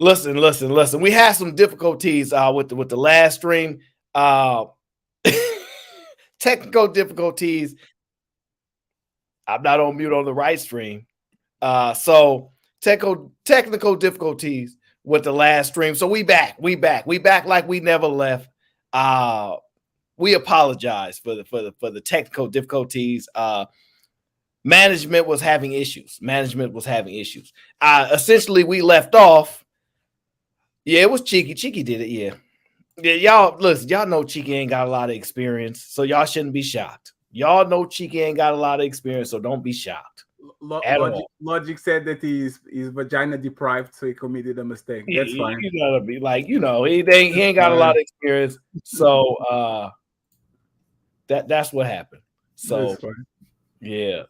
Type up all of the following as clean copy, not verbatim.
Listen. We had some difficulties with the last stream. Uh, technical difficulties. I'm not on mute on the right stream. So technical difficulties with the last stream. So we back like we never left. We apologize for the technical difficulties. Management was having issues. Essentially, we left off. Yeah, it was Cheeky. Cheeky did it. Yeah. Y'all listen. Y'all know Cheeky ain't got a lot of experience, so y'all shouldn't be shocked. Y'all know Cheeky ain't got a lot of experience, so don't be shocked. Logic said that he's vagina deprived, so he committed a mistake. That's fine. You gotta be like, he ain't got a lot of experience, so that's what happened. So yeah,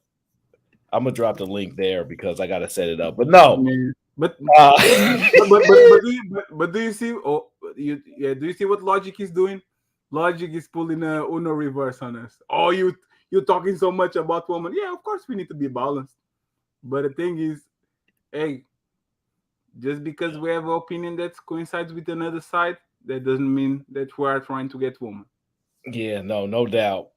I'm gonna drop the link there because I gotta set it up. But no, but do you see? Oh, do you see what Logic is doing? Logic is pulling a Uno reverse on us. Oh, you're talking so much about women. Yeah, of course we need to be balanced. But the thing is, hey, just because we have an opinion that coincides with another side, that doesn't mean that we are trying to get women. Yeah, no doubt.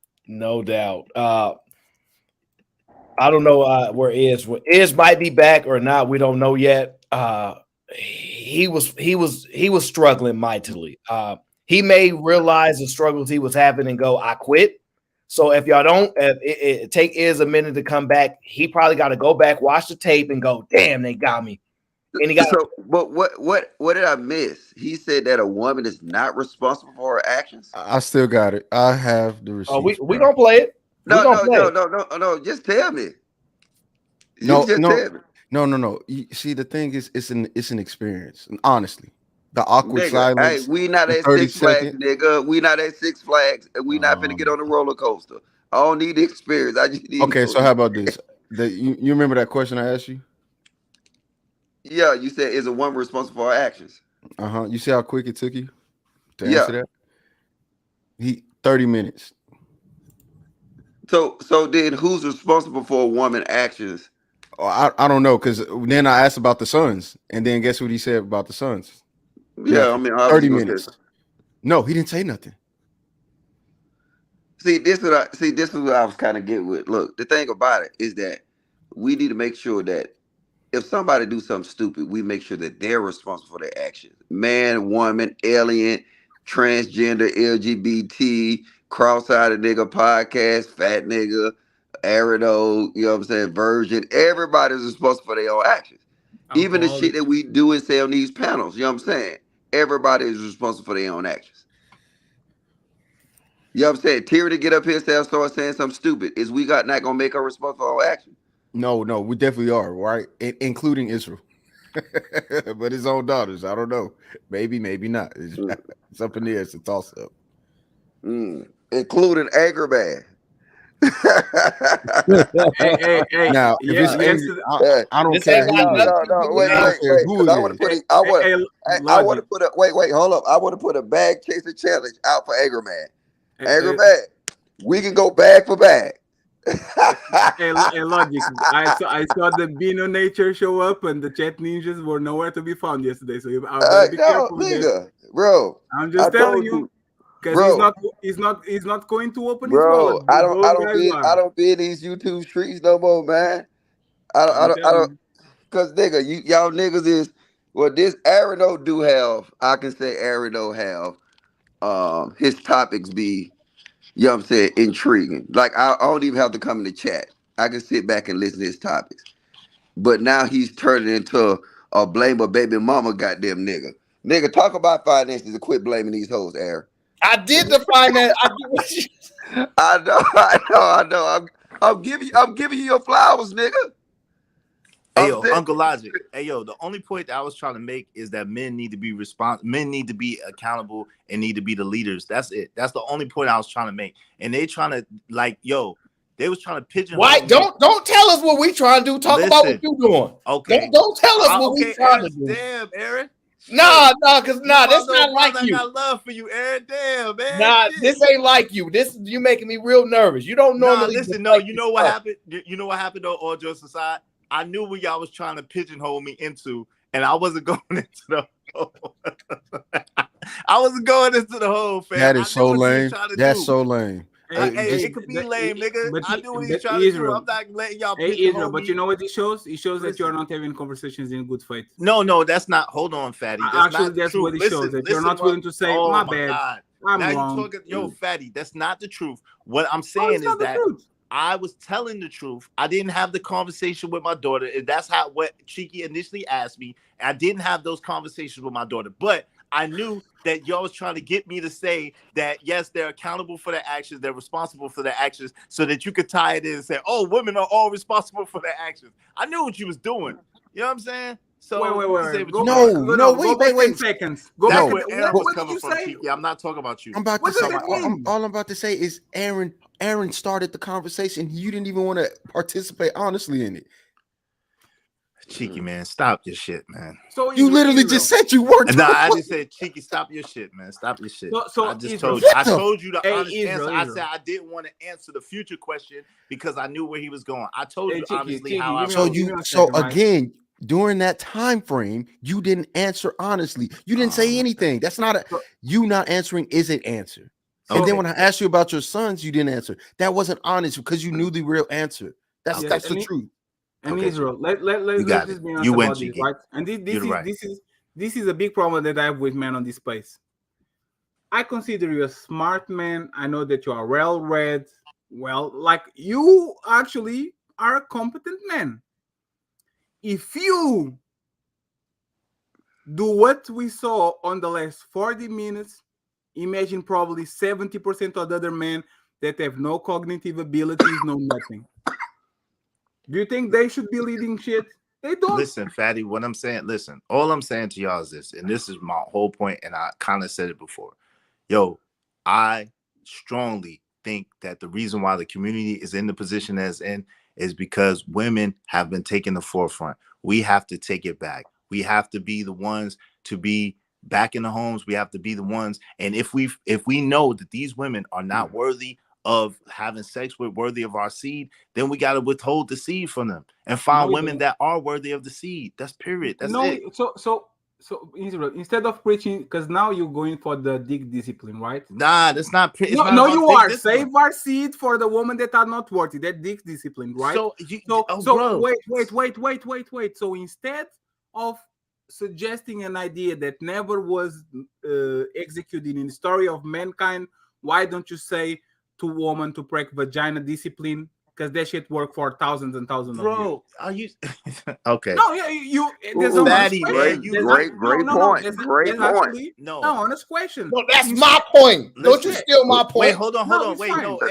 I don't know where Iz might be back or not. We don't know yet. He was struggling mightily. He may realize the struggles he was having and go, I quit. So if y'all don't take Iz a minute to come back, he probably got to go back, watch the tape, and go, damn, they got me. And he got. So, but what did I miss? He said that a woman is not responsible for her actions. I still got it. I have the receipt. Oh, we gonna play it. No. Just tell me. No. See, the thing is, it's an experience. Honestly, the awkward silence. Hey, we not at Six Flags, nigga. We not at Six Flags, and we not finna get on the roller coaster. I don't need the experience. I just need. Okay, so how about this? You remember that question I asked you? Yeah, you said is a woman responsible for her actions? You see how quick it took you to answer that? 30 minutes. So then who's responsible for a woman's actions? Oh, I don't know, because then I asked about the sons, and then guess what he said about the sons? Yeah, I mean 30 minutes. No, he didn't say nothing. See, this is what I was kind of getting with. Look, the thing about it is that we need to make sure that if somebody do something stupid, we make sure that they're responsible for their actions. Man, woman, alien, transgender, LGBT, cross-eyed nigga, podcast, fat nigga, arido, you know what I'm saying, virgin. Everybody's responsible for their own actions. Even the shit that we do and say on these panels, you know what I'm saying? Everybody is responsible for their own actions. You know what I'm saying? Tyranny get up here and start saying something stupid. Is we not gonna make her responsible for our actions? No, we definitely are, right? Including Israel. But his own daughters, I don't know. Maybe not. It's up in the air. It's a toss-up. Including Agrabah. hey. Now, if it's angry, I don't care. Wait. I want to put a wait. Hold up. I want to put a bag chaser challenge out for Agrabah. Agrabah, we can go bag for bag. Hey, Logic. I saw the Beano Nature show up, and the chat ninjas were nowhere to be found yesterday. So be careful with nigga, bro. I'm just telling you, because he's not going to open his wallet. I don't be in these YouTube streets no more, man. I don't, because nigga, y'all niggas is this Arido do have. I can say Arido have his topics be. You know what I'm saying? Intriguing. Like, I don't even have to come in the chat. I can sit back and listen to his topics. But now he's turning into a blame a baby mama goddamn nigga. Nigga, talk about finances and quit blaming these hoes, Aaron. I did the finance. I know. I'm giving you your flowers, nigga. Hey, yo, Uncle Logic. Hey, yo, the only point that I was trying to make is that men need to be men need to be accountable and need to be the leaders. That's it. That's the only point I was trying to make. And they trying to, like, yo, they was trying to pigeonhole. Why? Don't tell us what we trying to do. Talk about what you doing. Okay. Don't tell us what we trying to do. Damn, Aaron. Nah, that's not like you. I got love for you, Aaron. Damn, man. Nah, this ain't like you. You making me real nervous. You don't normally. Listen, no, you know what happened? You know what happened though, all jokes aside? I knew what y'all was trying to pigeonhole me into, and I wasn't going into the hole. I wasn't going into the hole, fam. That I is knew so what he was lame. trying to That's do. so lame. Hey, it could be lame, nigga. I knew what he was trying to do. I'm not letting y'all Israel, but me. you know what it shows? It shows that Listen. you're not having conversations in good faith. No, that's not. Hold on, Fatty. That's Actually, not that's true. what it shows. That you're not willing to say, oh my my bad. God. I'm now wrong. you talking, yo, Fatty. That's not the truth. What I'm No, saying it's not is the that truth. I was telling the truth. I didn't have the conversation with my daughter. And that's what Cheeky initially asked me. I didn't have those conversations with my daughter, but I knew that y'all was trying to get me to say that, yes, they're accountable for their actions. They're responsible for their actions, so that you could tie it in and say, oh, women are all responsible for their actions. I knew what you was doing. You know what I'm saying? So wait. Go back 10 seconds. That's Go where back. Aaron was What did coming you from, say? Cheeky. I'm not talking about you. I'm about to What say, does that mean? all I'm about to say is Aaron started the conversation. You didn't even want to participate honestly in it. Cheeky, man, stop your shit, man. So You literally just said you weren't. Nah, I just said, Cheeky, stop your shit, man. Stop your shit. So I just Israel. told you. What I the- told you the Hey, honest Israel, answer. I Israel. said I didn't want to answer the future question because I knew where he was going. I told Hey, you Cheeky, obviously Cheeky, how I give me felt. a second, right? Again, during that time frame, you didn't answer honestly. You didn't say anything. That's not you not answering is an answer. And then when I asked you about your sons, you didn't answer. That wasn't honest because you knew the real answer. That's the truth. And Israel, let's just be honest you about Cheeky. this, right? And this is a big problem that I have with men on this space. I consider you a smart man. I know that you are well read. Well, like you actually are a competent man. If you do what we saw on the last 40 minutes, imagine probably 70% of the other men that have no cognitive abilities, no nothing. Do you think they should be leading shit? They don't. Listen, Fatty, what I'm saying, listen, all I'm saying to y'all is this, and this is my whole point, and I kind of said it before. Yo, I strongly think that the reason why the community is in the position as in is because women have been taking the forefront. We have to take it back. We have to be the ones to be back in the homes. We have to be the ones. And if we know that these women are not worthy of having sex with, worthy of our seed, then we got to withhold the seed from them and find women that are worthy of the seed. That's period. That's it. So Israel, instead of preaching, because now you're going for the dick discipline, right? Nah, that's not. No, you are. Discipline. Save our seed for the women that are not worthy. That dick discipline, right? Wait. So instead of suggesting an idea that never was executed in the story of mankind, why don't you say to women to practice vagina discipline? Because that shit work for thousands and thousands of years. Bro, are you okay? No, there's an honest question. Great point. Great point. No, honest question. No, that's my point. Don't you steal my point? Wait, hold on. Wait, hold up,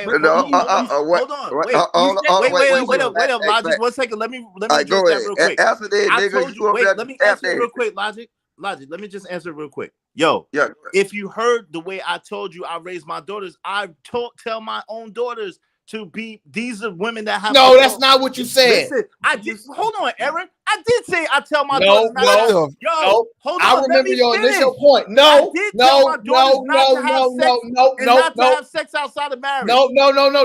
Logic. 1 second. Let me address that real quick. Answer that, nigga. Let me answer it real quick, Logic. Let me just answer it real quick. Yo, if you heard the way I told you I raised my daughters, I tell my own daughters to be, these are women that have. No, that's not what you said. Listen, I did. Hold on, Aaron. I did say I tell my daughters not to. Yo, hold on. I remember your initial point. No, not to have sex outside of marriage. No.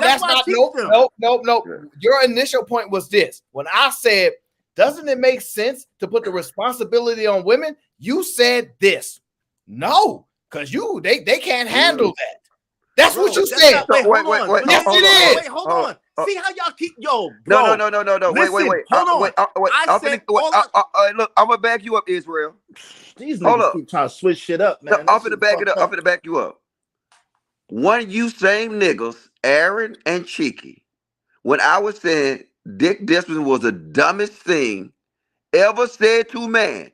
That's not. No. Your initial point was this. When I said, doesn't it make sense to put the responsibility on women? You said this. No, because they can't handle that. That's what you said. Wait, yes, it is. Wait, hold on. See how y'all keep No. Listen, Wait. Hold on. Look, I'm gonna back you up, Israel. These niggas keep trying to switch shit up, man. I'm gonna back it up. I'm gonna back you up. One of you same niggas, Aaron and Cheeky, when I was saying dick discipline was the dumbest thing ever said to man,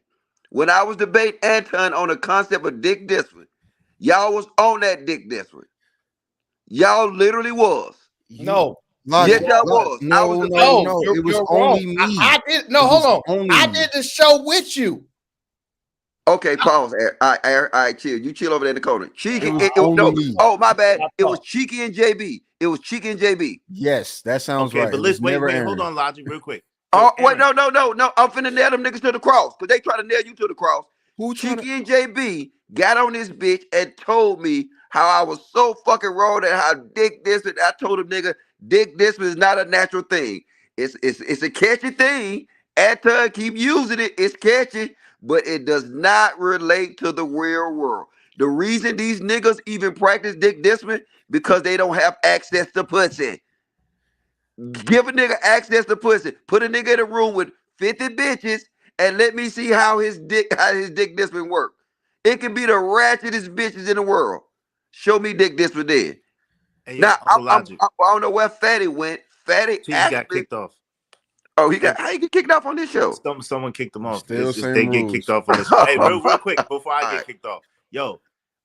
when I was debating Anton on the concept of dick discipline, y'all was on that dick discipline. Y'all literally was. No. Yes, y'all was. No. It was only me. I did. No, hold on. I did the show with you. Okay, pause. All right, chill. You chill over there in the corner. Cheeky. Oh, my bad. It was Cheeky and JB. Yes, that sounds right. But let's wait. Hold on, Logic, real quick. Wait, no. I'm finna nail them niggas to the cross because they try to nail you to the cross. Cheeky and JB got on this bitch and told me how I was so fucking wrong and how dick this. And I told him, nigga, dick this is not a natural thing. It's a catchy thing. Anton keep using it. It's catchy. but it does not relate to the real world. The reason these niggas even practice dick discipline because they don't have access to pussy. Give a nigga access to pussy. Put a nigga in a room with 50 bitches and let me see how his dick discipline work. It can be the ratchetest bitches in the world. Show me dick discipline then. Hey, yo, Now Uncle Logic. I don't know where Fatty went. Fatty He got actually. kicked off. Oh, how he get kicked off on this show? Someone kicked him off. Still It's just same they get rules. kicked off on this show. Hey, real quick before I All get right. kicked off, yo,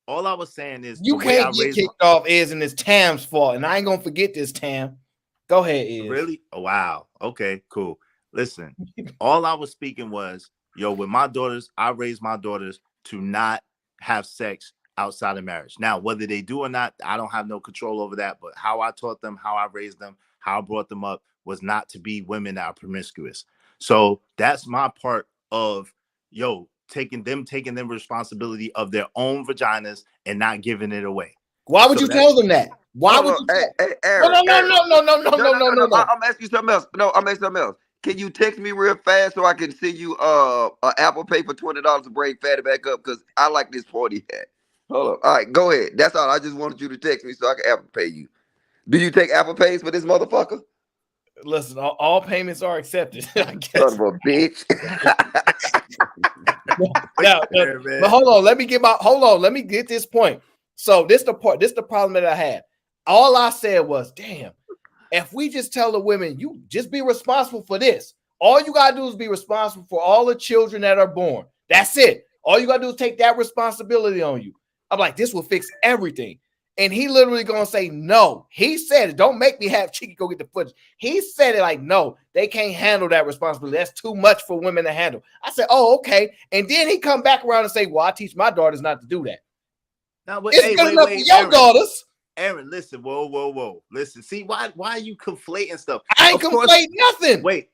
all I was saying is You the way I can't get raised kicked off is, and it's Tam's fault, and I ain't gonna forget this, Tam. Go ahead, Iz. Really? Oh, wow. Okay, cool. Listen, all I was speaking was, yo, with my daughters, I raised my daughters to not have sex outside of marriage. Now, whether they do or not, I don't have no control over that. But how I taught them, how I raised them, how I brought them up was not to be women that are promiscuous. So that's my part of, yo, taking them responsibility of their own vaginas and not giving it away. Why would you tell them that? Why would you? Hey, Aaron, No. I'm asking you something else. No, I'm asking something else. Can you text me real fast so I can send you an Apple Pay for $20 to bring Fatty back up? Because I like this 40 hat. Hold on. All right, go ahead. That's all. I just wanted you to text me so I can Apple Pay you. Do you take Apple Pays for this motherfucker? Listen, all payments are accepted. I guess. Son of a bitch. But hold on. Let me get this point. So this the problem that I had. All I said was, damn, if we just tell the women, you just be responsible for this. All you gotta do is be responsible for all the children that are born. That's it. All you gotta do is take that responsibility on you. I'm like, this will fix everything. And he literally gonna say no. He said it. Don't make me have Cheeky go get the footage. He said it like, no, they can't handle that responsibility. That's too much for women to handle. I said, oh, okay. And then he come back around and say, well, I teach my daughters not to do that. Now, but, It's good enough for your daughters. Aaron, listen, whoa. Listen, see, why are you conflating stuff? I ain't conflating nothing. Wait,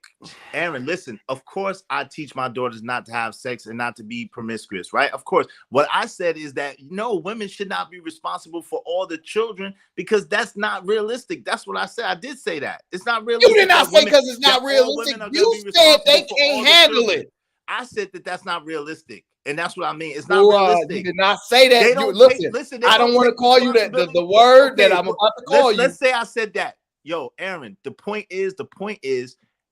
Aaron, listen. Of course, I teach my daughters not to have sex and not to be promiscuous, right? Of course. What I said is that, no, women should not be responsible for all the children because that's not realistic. That's what I said. I did say that. It's not realistic. You did not say because it's not realistic. You said they can't handle it. I said that that's not realistic. And that's what I mean. It's not realistic. You did not say that. Listen, I don't want to call you the word that I'm about to call you. Let's say I said that. Yo, Aaron, the point is,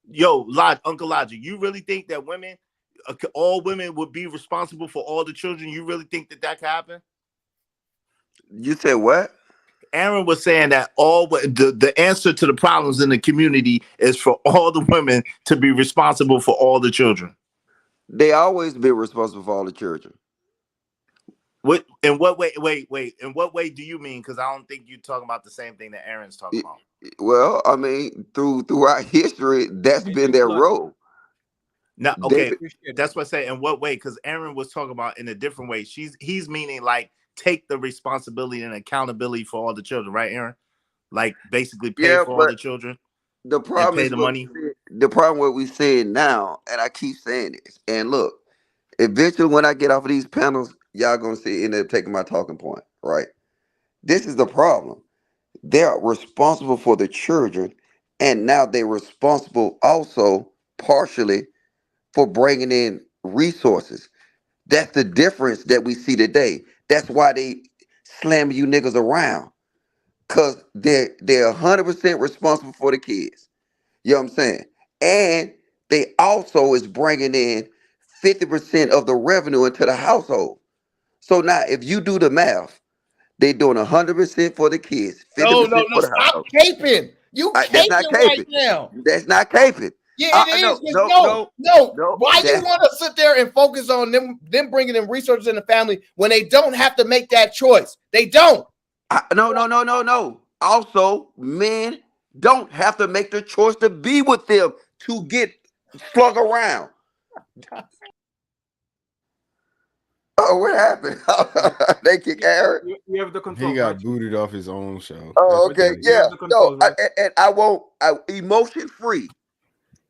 yo, Uncle Logic, you really think that all women would be responsible for all the children? You really think that could happen? You said what? Aaron was saying that the answer to the problems in the community is for all the women to be responsible for all the children. They always been responsible for all the children. What? In what way? Wait. In what way do you mean? Because I don't think you're talking about the same thing that Aaron's talking about. Well, I mean, throughout history, that's been their role. Now, okay, that's what I say. In what way? Because Aaron was talking about in a different way. He's meaning like take the responsibility and accountability for all the children, right, Aaron? Like basically pay for all the children. The problem is the money. The problem what we saying now, and I keep saying this. And look, eventually when I get off of these panels, y'all gonna see end up taking my talking point, right? This is the problem. They're responsible for the children, and now they're responsible also partially for bringing in resources. That's the difference that we see today. That's why they slam you niggas around. Cause they're 100% responsible for the kids. You know what I'm saying? And they also is bringing in 50% of the revenue into the household. So now if you do the math, they're doing 100% for the kids. 50% for the household. Stop caping. You caping right now. That's not caping. Yeah, it is. No. Why you want to sit there and focus on them bringing in resources in the family when they don't have to make that choice? They don't. No. Also, men don't have to make the choice to be with them to get slung around. Oh, what happened? They kick Aaron. You have the control. He got booted off his own show. Oh, okay. Yeah. No, and I won't. Emotion free.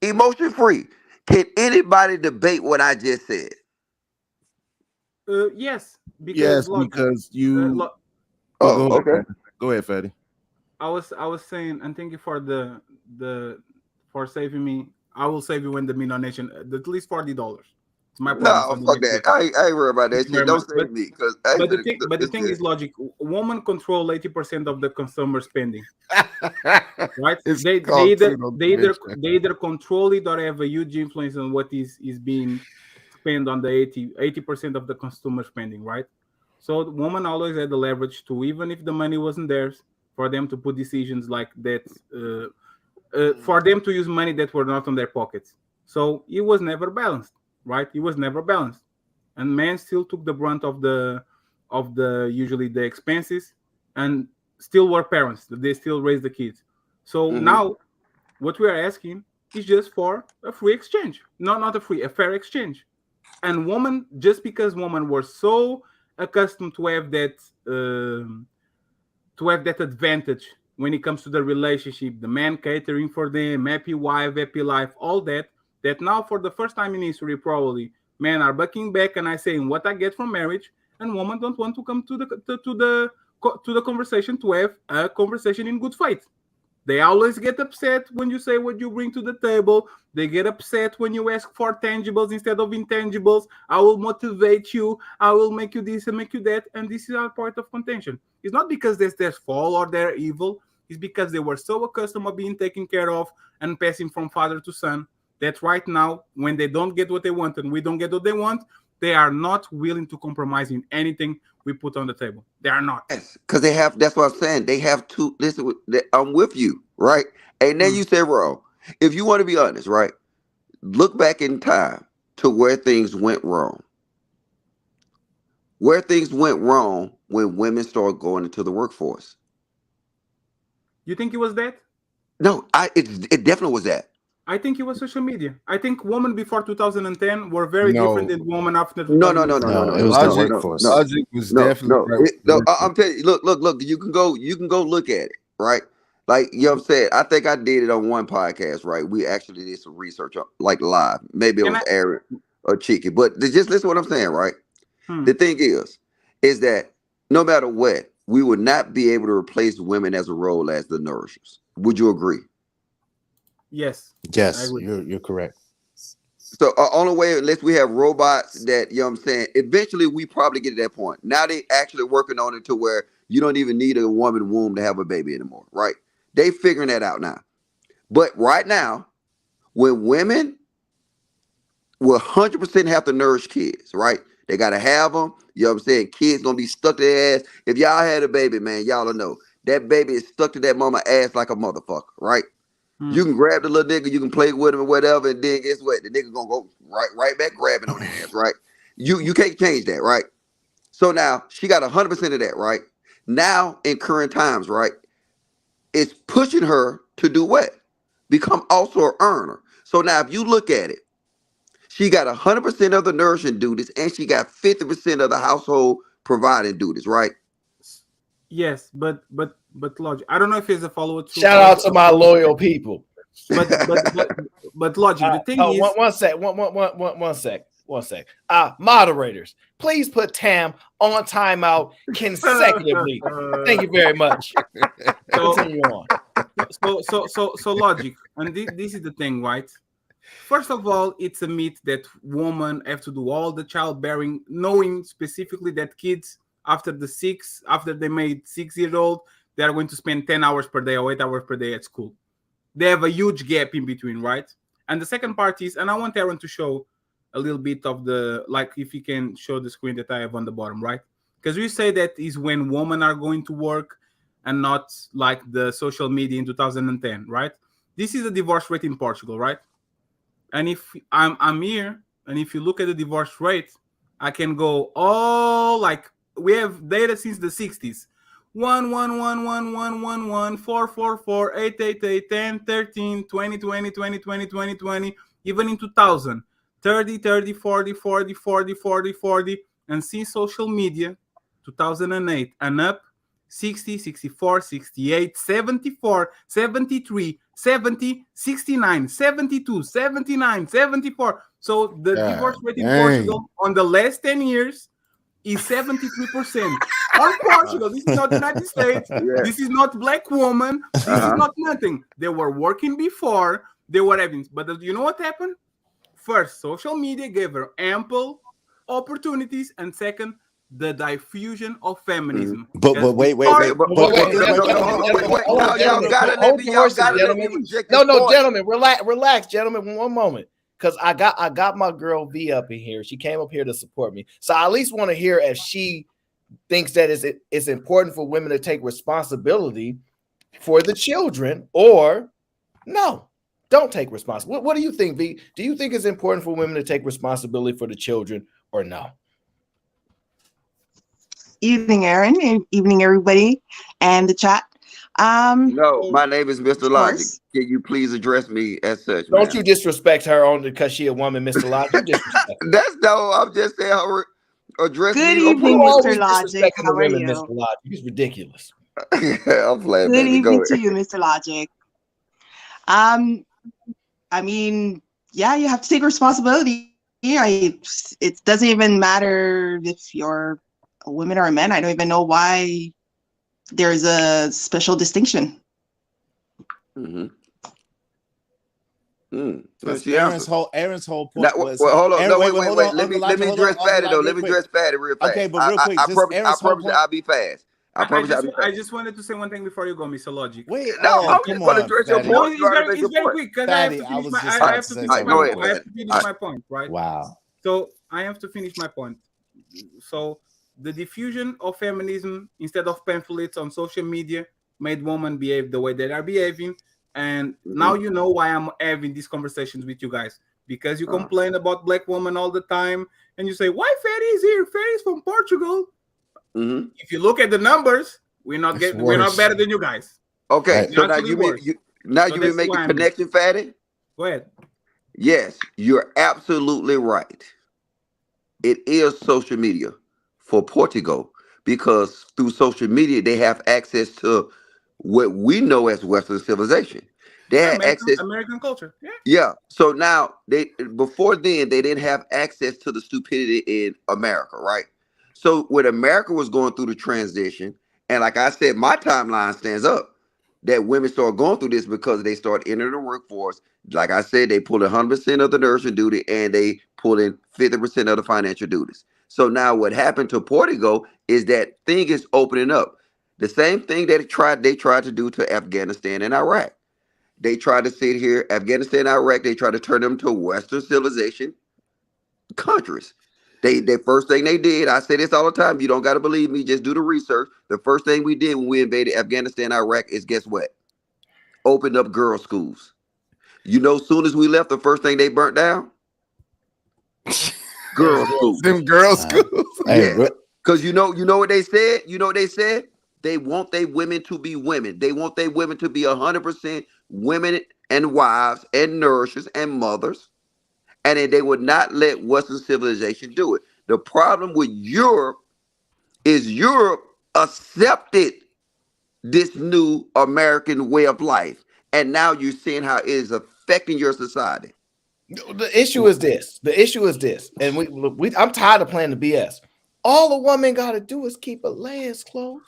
Emotion free. Can anybody debate what I just said? Yes. Because you. Okay. Go ahead, Fatty. I was saying, and thank you for for saving me. I will save you when the Mino Nation at least $40. It's my problem No, for the fuck next that. week. I ain't worried about Thank that you shit. very Don't much. say me because I ain't But the finna. thing, but the It's thing good. is logic. Women control 80% of the consumer spending, right? It's They they called either pseudo they either convention. they either control it or have a huge influence on what is being spent on the 80% of the consumer spending, right? So the woman always had the leverage to, even if the money wasn't theirs, for them to put decisions like that, for them to use money that were not on their pockets. So it was never balanced, right? It was never balanced, and men still took the brunt of the usually the expenses, and still were parents. They still raised the kids. So Hmm. now what we are asking is just for a free exchange, not a free, a fair exchange. And women, just because women were so accustomed to have that advantage when it comes to the relationship, the man catering for them, happy wife, happy life, all that, that now for the first time in history, probably men are bucking back and I saying what I get from marriage, and women don't want to come to the conversation, to have a conversation in good faith. They always get upset when you say what you bring to the table. They get upset when you ask for tangibles instead of intangibles. I will motivate you. I will make you this and make you that. And this is our point of contention. It's not because their fall or they're evil. It's because they were so accustomed of being taken care of and passing from father to son that right now, when they don't get what they want and we don't get what they want, they are not willing to compromise in anything we put on the table. They are not. Yes, because they have. That's what I'm saying. They have to listen. I'm with you, right? And then Mm. you say wrong. If you want to be honest, right? Look back in time to where things went wrong. Where things went wrong when women started going into the workforce. You think it was that? No, it definitely was that. I think it was social media. I think women before 2010 were very different No, than women after No, no, no, 2010. no, no, No, no, it no, was the no, logic, no, no, workforce. logic was no, definitely no. right with the No, workforce. I'm telling you. Look. You can go look at it, right? Like you know what I'm saying. I think I did it on one podcast, right? We actually did some research, like live. Maybe it Can was I? Aaron or Cheeky, but just listen to what I'm saying, right? Hmm, The thing is that no matter what, we would not be able to replace women as a role as the nourishers. Would you agree? yes, I Yes, agree. you're correct. So only way unless we have robots that you know what I'm saying. Eventually, we probably get to that point. Now they actually working on it to where you don't even need a woman womb to have a baby anymore, right? They figuring that out now. But right now, when women will 100% have to nourish kids, right? They gotta have them. You know what I'm saying? Kids gonna be stuck to their ass. If y'all had a baby, man, y'all will know that baby is stuck to that mama ass like a motherfucker, right? Hmm. You can grab the little nigga, you can play with him or whatever, and then guess what? The nigga gonna go right back grabbing on their ass, right? You can't change that, right? So now she got 100% of that, right? Now in current times, right? It's pushing her to do what? Become also an earner. So now if you look at it, she got 100% of the nourishing duties, and she got 50% of the household providing duties, right? Yes, but logic. I don't know if it's a follow through Shout out for, to my loyal people. but but but but logic. The thing Oh, is, one sec. One sec. Moderators, please put Tam on timeout consecutively. Thank you very much. so Continue on. so logic, and this is the thing, right? First of all, it's a myth that women have to do all the childbearing, knowing specifically that kids after they made 6 years old, they are going to spend 10 hours per day or 8 hours per day at school. They have a huge gap in between, right? And the second part is, and I want Aaron to show a little bit of the, like, if he can show the screen that I have on the bottom, right? Because we say that is when women are going to work and not like the social media in 2010, right? This is the divorce rate in Portugal, right? And if I'm here, and if you look at the divorce rate, I can go all like we have data since the 60s. 1 1 1 1 1 1 1 4 4 4 8 8 8 10 13 20 20 20 20 20 20, even in 2000, 30 30 40 40 40 40 40, and since social media 2008 and up, 60, 64, 68, 74, 73, 70, 69, 72, 79, 74. So the God divorce rate in dang. Portugal on the last 10 years is 73%. On Portugal, this is not the United States. Yeah. This is not black woman. This is Uh-huh. not nothing. They were working before. They were having, but you know what happened? first, social media gave her ample opportunities, and second, the diffusion of feminism. But wait. Wait, No, y'all gotta let me. Y'all gotta let me reject this No, point. gentlemen, relax, gentlemen, one moment. Because I got my girl V up in here. She came up here to support me. So I at least want to hear if she thinks that it's important for women to take responsibility for the children, or no, don't take responsibility. What do you think, V? Do you think it's important for women to take responsibility for the children, or no? Evening, Aaron, and evening, everybody, and the chat. No, my name is Mr. Logic. course. Can you please address me as such? Don't ma'am? you disrespect her only because she a woman, Mr. Logic. You disrespect her. That's no. I'm just saying her address Good me. evening, You Mr. always Logic. disrespecting How the are women, you? Mr. Logic. It's ridiculous. I'm playing, Good baby. Go evening to ahead. you, Mr. Logic. I mean, yeah, you have to take responsibility. It doesn't even matter if you're a woman or a man. I don't even know why there's a special distinction. Mm-hmm. Aaron's whole Now, point was. well, hold on. Aaron, No, wait. hold on, Let Uncle me Elijah, hold on, address Uncle Fatty though. Elijah, Let me real quick. address Fatty real fast. Okay, but real quick, I just promise. Aaron's I promise whole you, I'll be fast. I promise you, I'll be I fast. just wanted to say one thing before you go, Mr. Logic. Wait, No, oh, I'm come just going to on, address your Fatty. No, point. You already made your it's very point. quick because I have Fatty, to I finish was my. just I about have to to say finish something my. real go I ahead. have to finish my point, right? Wow. So I have to finish my point. So the diffusion of feminism instead of pamphlets on social media made women behave the way they are behaving, and now you know why I'm having these conversations with you guys, because you complain about black women all the time, and you say, "Why Ferry is here? Ferry is from Portugal." If you look at the numbers, we're not better than you guys. Okay, Right. so now Actually you mean worse. you now So you that's make the why I'm here. connection, Fatty? Go ahead. Yes, you're absolutely right. It is social media for Portugal because through social media they have access to what we know as Western civilization. They Yeah, had access. American culture. Yeah. Yeah. So now they before then they didn't have access to the stupidity in America, right? So when America was going through the transition, and like I said, my timeline stands up that women started going through this because they started entering the workforce. Like I said, they pulled 100% of the nursing duty and they pulled in 50% of the financial duties. So now what happened to Portugal is that thing is opening up. The same thing that they tried to do to Afghanistan and Iraq. They tried to sit here, Afghanistan, Iraq, they tried to turn them to Western civilization countries. The first thing they did, I say this all the time, you don't got to believe me, just do the research. The first thing we did when we invaded Afghanistan, Iraq is guess what? Opened up girls' schools. You know, as soon as we left, the first thing they burnt down? Girls' schools. Them girls' schools. Yeah. Because you know what they said? You know what they said? They want their women to be women. They want their women to be 100% women and wives and nurses and mothers. And then they would not let Western civilization do it. The problem with Europe is Europe accepted this new American way of life. And now you're seeing how it is affecting your society. The issue is this. And I'm tired of playing the BS. All a woman got to do is keep her legs closed.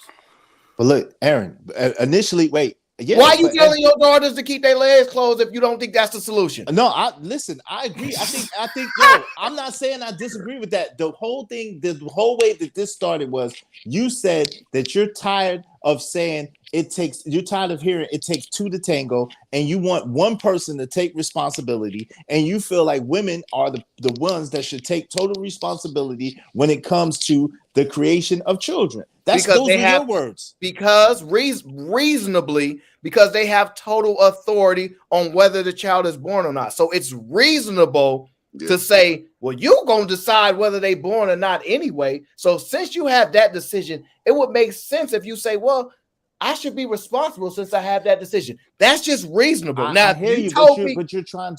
But look, Aaron, initially, wait. Yeah, why are you telling your daughters to keep their legs closed if you don't think that's the solution? No, I agree. I think, yo, I'm not saying I disagree with that. The whole thing, the whole way that this started was you said that you're tired of saying you're tired of hearing it takes two to tango, and you want one person to take responsibility, and you feel like women are the ones that should take total responsibility when it comes to the creation of children. Those were your words. Because reasonably, because they have total authority on whether the child is born or not. So it's reasonable to say, well, you're going to decide whether they're born or not anyway. So since you have that decision, it would make sense if you say, well, I should be responsible since I have that decision. That's just reasonable. Now, I hear you, but you're trying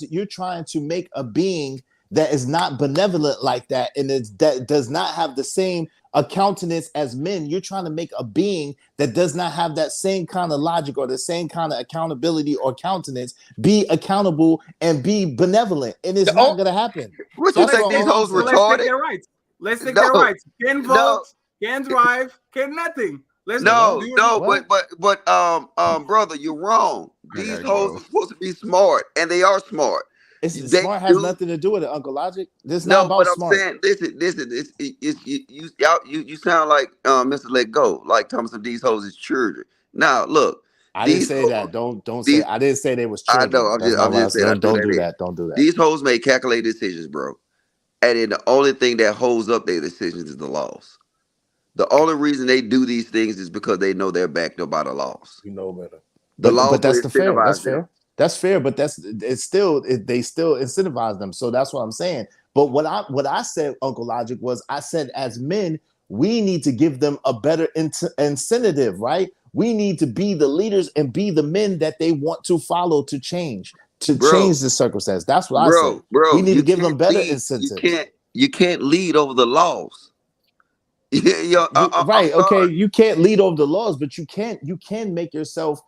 to make a being that is not benevolent like that, and that does not have the same countenance as men. You're trying to make a being that does not have that same kind of logic or the same kind of accountability or countenance be accountable and be benevolent, and it's not going to happen. What you think these hoes retarded? Let's take their rights. Let's take their rights. Can vote, can drive, can nothing. But brother, you're wrong. These hoes are supposed to be smart, and they are smart. They smart has do. nothing to do with it, Uncle Logic. This is not No, but about I'm smart. saying, listen. You sound like Mr. Let Go, like Thomas these hoes is children. Now, look, I didn't these say hoes, that. Don't say. these I didn't say they was I know. children. That's not I'm what I just saying. I said. threw Don't that do in. that. Don't do that. These hoes make calculated decisions, bro. And then the only thing that holds up their decisions is the laws. The only reason they do these things is because they know they're backed up by the laws. You know better. The But laws will that's the fair. That's incentivize them. fair. That's fair. But they still incentivize them. So that's what I'm saying. But what I said, Uncle Logic, was I said as men we need to give them a better incentive, right? We need to be the leaders and be the men that they want to follow to change Bro, the circumstance. That's what I said. We bro, need to you give them can't better lead. incentives. You can't lead over the laws. I'm Right. Okay. sorry. You can't lead over the laws, but you can make yourself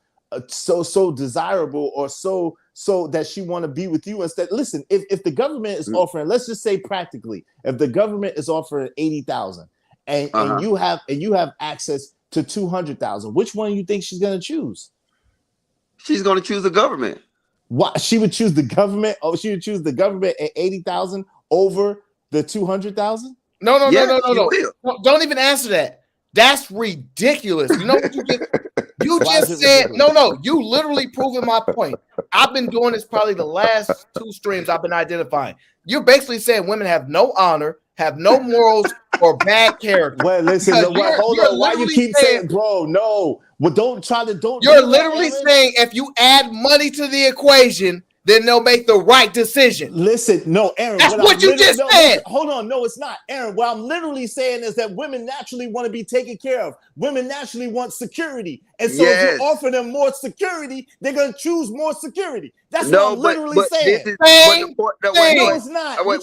so desirable or so that she want to be with you instead. Listen, if the government is offering, let's just say practically, if the government is offering 80,000 and you have access to 200,000, which one do you think she's gonna choose? She's gonna choose the government. Why she would choose the government? Oh, she would choose the government at 80,000 over the 200,000? No. Will. Don't even answer that. That's ridiculous. You know what you just you Why just is it said ridiculous? no. You literally proving my point. I've been doing this probably the last 2 streams I've been identifying. You're basically saying women have no honor, have no morals, or bad character. Well, listen, hold on. Why you keep saying, bro? No. Well, don't. You're literally saying if you add money to the equation, then they'll make the right decision. Listen, no, Aaron. That's what you just said. Listen, hold on. No, it's not. Aaron, what I'm literally saying is that women naturally want to be taken care of. Women naturally want security. And so if you offer them more security, they're going to choose more security. That's what I'm literally saying. No, it's not. Wait,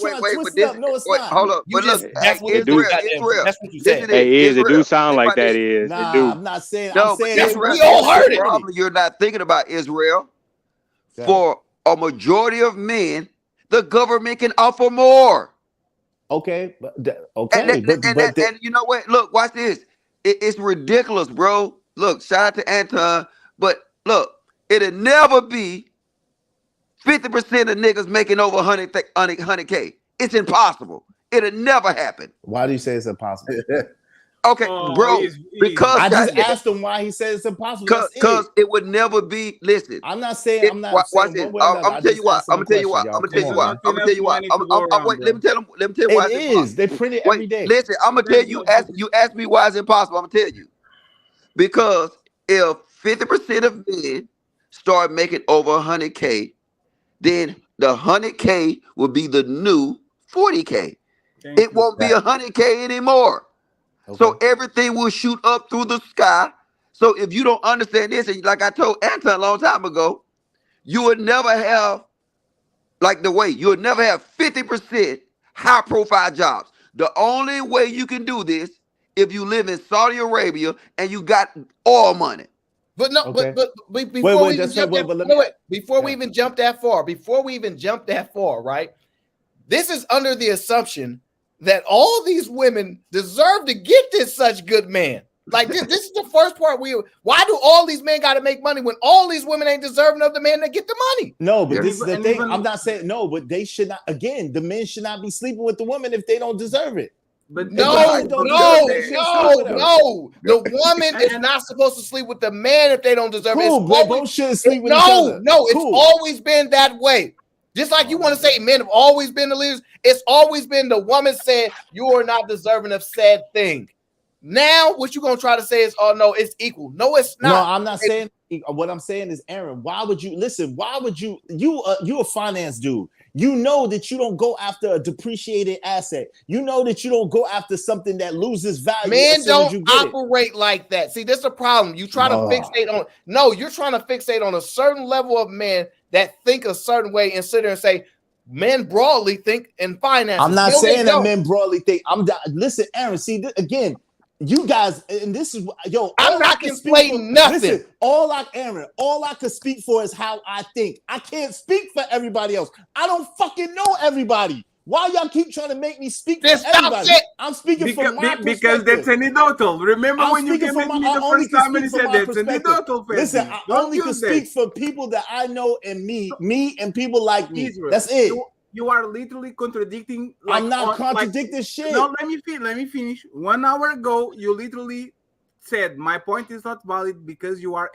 No, it's not. Hold up. But look, that's what you said. It do sound like that is. Nah, I'm not saying. No, I'm saying Israel, we all heard it. Problem you're not thinking about Israel. For a majority of men, the government can offer more. Okay, And you know what? Look, watch this. It's ridiculous, bro. Look, shout out to Anton, but look, it'll never be 50% of niggas making over 100K. It's impossible. It'll never happen. Why do you say it's impossible? Okay, bro. Because I just asked him why he says it's impossible. Because it would never be. Listen, I'm not saying. I'm not saying. Watch this. I'm gonna tell you why. I'm gonna tell you why. I'm gonna tell you why. I'm gonna tell you why. Wait. Let me tell him. Let me tell you why. It is. They print it every day. Listen, I'm gonna tell you. You ask me why it's impossible. I'm gonna tell you. Because if 50% of men start making over 100K, then the 100K will be the new 40K. It won't be 100K anymore. Okay. So everything will shoot up through the sky. So if you don't understand this, and like I told Anton a long time ago, you would never have, you would never have 50% high profile jobs. The only way you can do this if you live in Saudi Arabia and you got oil money. But no, okay. but before we even jump that far, right? This is under the assumption that all these women deserve to get such good man. Like this is the first part. Why do all these men got to make money when all these women ain't deserving of the man that get the money? No, but this is the thing. I'm not saying no, but they should not. Again, the men should not be sleeping with the woman if they don't deserve it. But no. The woman is not supposed to sleep with the man if they don't deserve it. Both shouldn't sleep with each other. It's always been that way. Just like you want to say men have always been the leaders, it's always been the woman said you are not deserving of said thing. Now, what you gonna try to say is, oh no, it's equal. No, it's not. No, I'm not saying. What I'm saying is, Aaron, why would you listen? Why would you a finance dude? You know that you don't go after a depreciated asset. You know that you don't go after something that loses value. Men don't operate like that. See, this is a problem. You try to fixate on you're trying to fixate on a certain level of men that think a certain way and sit there and say men broadly think in finance. I'm not saying that men broadly think. Listen, Aaron. See again. You guys, and this is I'm not complaining nothing. Listen, all I can speak for is how I think. I can't speak for everybody else. I don't fucking know everybody. Why y'all keep trying to make me speak for Just stop everybody? it. I'm speaking from my Because perspective. that's anecdotal. Remember I'm when you speaking came from at my, me I the only first can time and you speak from said my that's perspective. anecdotal, Listen, Fatty. I Don't only can use speak that. for people that I know and me and people like me. Israel, That's it. you are literally contradicting. I'm not contradicting shit. No, let me finish. 1 hour ago, you literally said my point is not valid because you are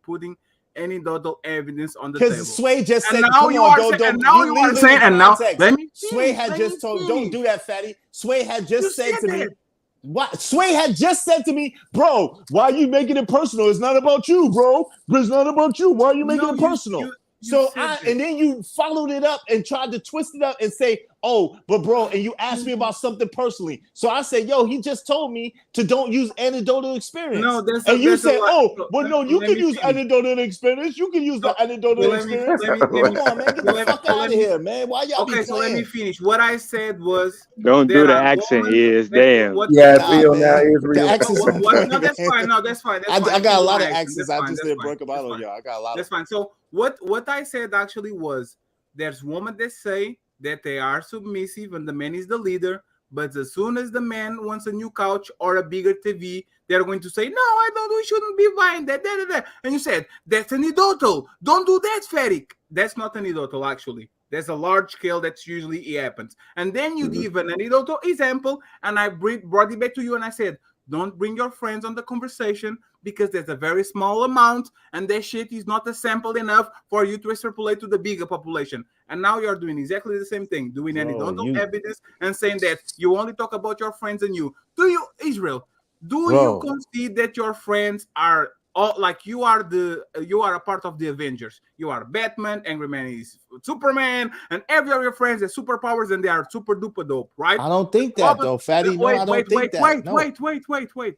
putting anecdotal evidence on the table. Because Sway just said, and now come you on, are don't, saying, and don't, now you you are leave it saying, in and now context. let me Sway finish. had Let just me told, don't finish. do that, Fatty. Sway had You just said to me, that. what? Sway had just said to me, bro, why are you making it personal? It's not about you, bro. It's not about you. Why are you making No, it personal? you said that. And then you followed it up and tried to twist it up and say, oh, but bro, and you asked me about something personally. So I said, yo, he just told me to don't use anecdotal experience. No, you said, oh, so, well, no, you can use anecdotal experience. You can use the anecdotal experience. Come on, man, get the fuck out of here, man. Why y'all be playing? So let me finish. What I said was Don't do the accent. Damn. Yeah, Bill. Now Israel. The accents on point. No, that's fine. No, that's fine. That's fine. I got a lot of accents. accents. I just didn't break them out on y'all. I got a lot. That's fine. So what I said actually was there's women that say that they are submissive and the man is the leader, but as soon as the man wants a new couch or a bigger TV, they're going to say, no, I don't, we shouldn't be buying that. And you said, that's anecdotal. Don't do that, Ferric. That's not anecdotal, actually. There's a large scale that's usually happens. And then you give an anecdotal example, and I brought it back to you, and I said, don't bring your friends on the conversation because there's a very small amount, and that shit is not a sample enough for you to extrapolate to the bigger population. And now you're doing exactly the same thing, doing anecdotal evidence and saying that you only talk about your friends and you. Do you, Israel, you concede that your friends are all like you are a part of the Avengers? You are Batman, Angry Man is Superman, and every of your friends have superpowers and they are super duper dope, right? I don't think that though, Fatty. No, I don't think that. Wait.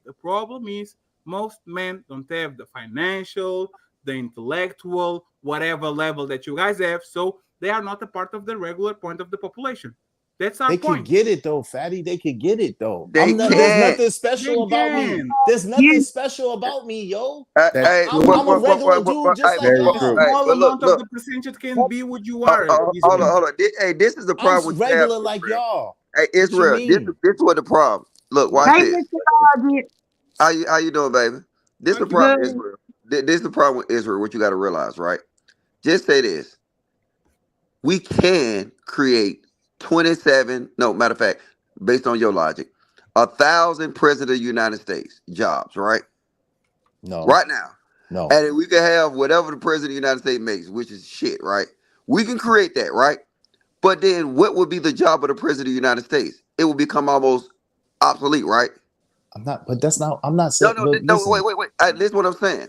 The problem is most men don't have the financial, the intellectual, whatever level that you guys have, so they are not a part of the regular point of the population. That's our point. They can get it though, Fatty. They can get it though. There's nothing special about me. There's nothing special about me, yo. I'm a regular dude just like y'all. Small amount of the percentage can be what you are. Hold on. Hey, this is the problem. I'm regular like y'all. Hey, Israel, this is what the problem. Look, watch this. How you doing, baby? This is the problem, Israel. This is the problem with Israel. What you got to realize, right? Just say this: we can create 27. No, matter of fact, based on your logic, 1,000 president of the United States jobs, right? No. Right now. No. And we can have whatever the president of the United States makes, which is shit, right? We can create that, right? But then what would be the job of the president of the United States? It will become almost obsolete, right? I'm not saying. No, wait. This is what I'm saying.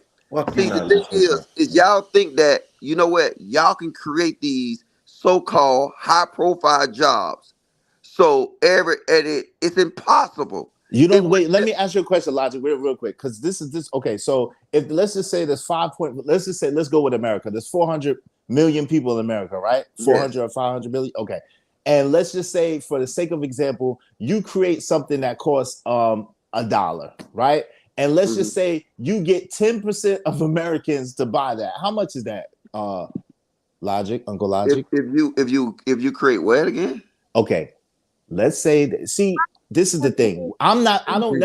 See, the thing is y'all think that, you know what, y'all can create these so-called high-profile jobs. So it's impossible. You don't wait. Let me ask you a question, Logic, real quick, because this. Okay, so if let's just say there's let's go with America. There's 400 million people in America, right? 400 or 500 million. Okay, and let's just say, for the sake of example, you create something that costs $1, right? And let's just say you get 10% of Americans to buy that. How much is that? Logic, Uncle Logic. If you create what again? Okay, let's say. See, this is the thing. I don't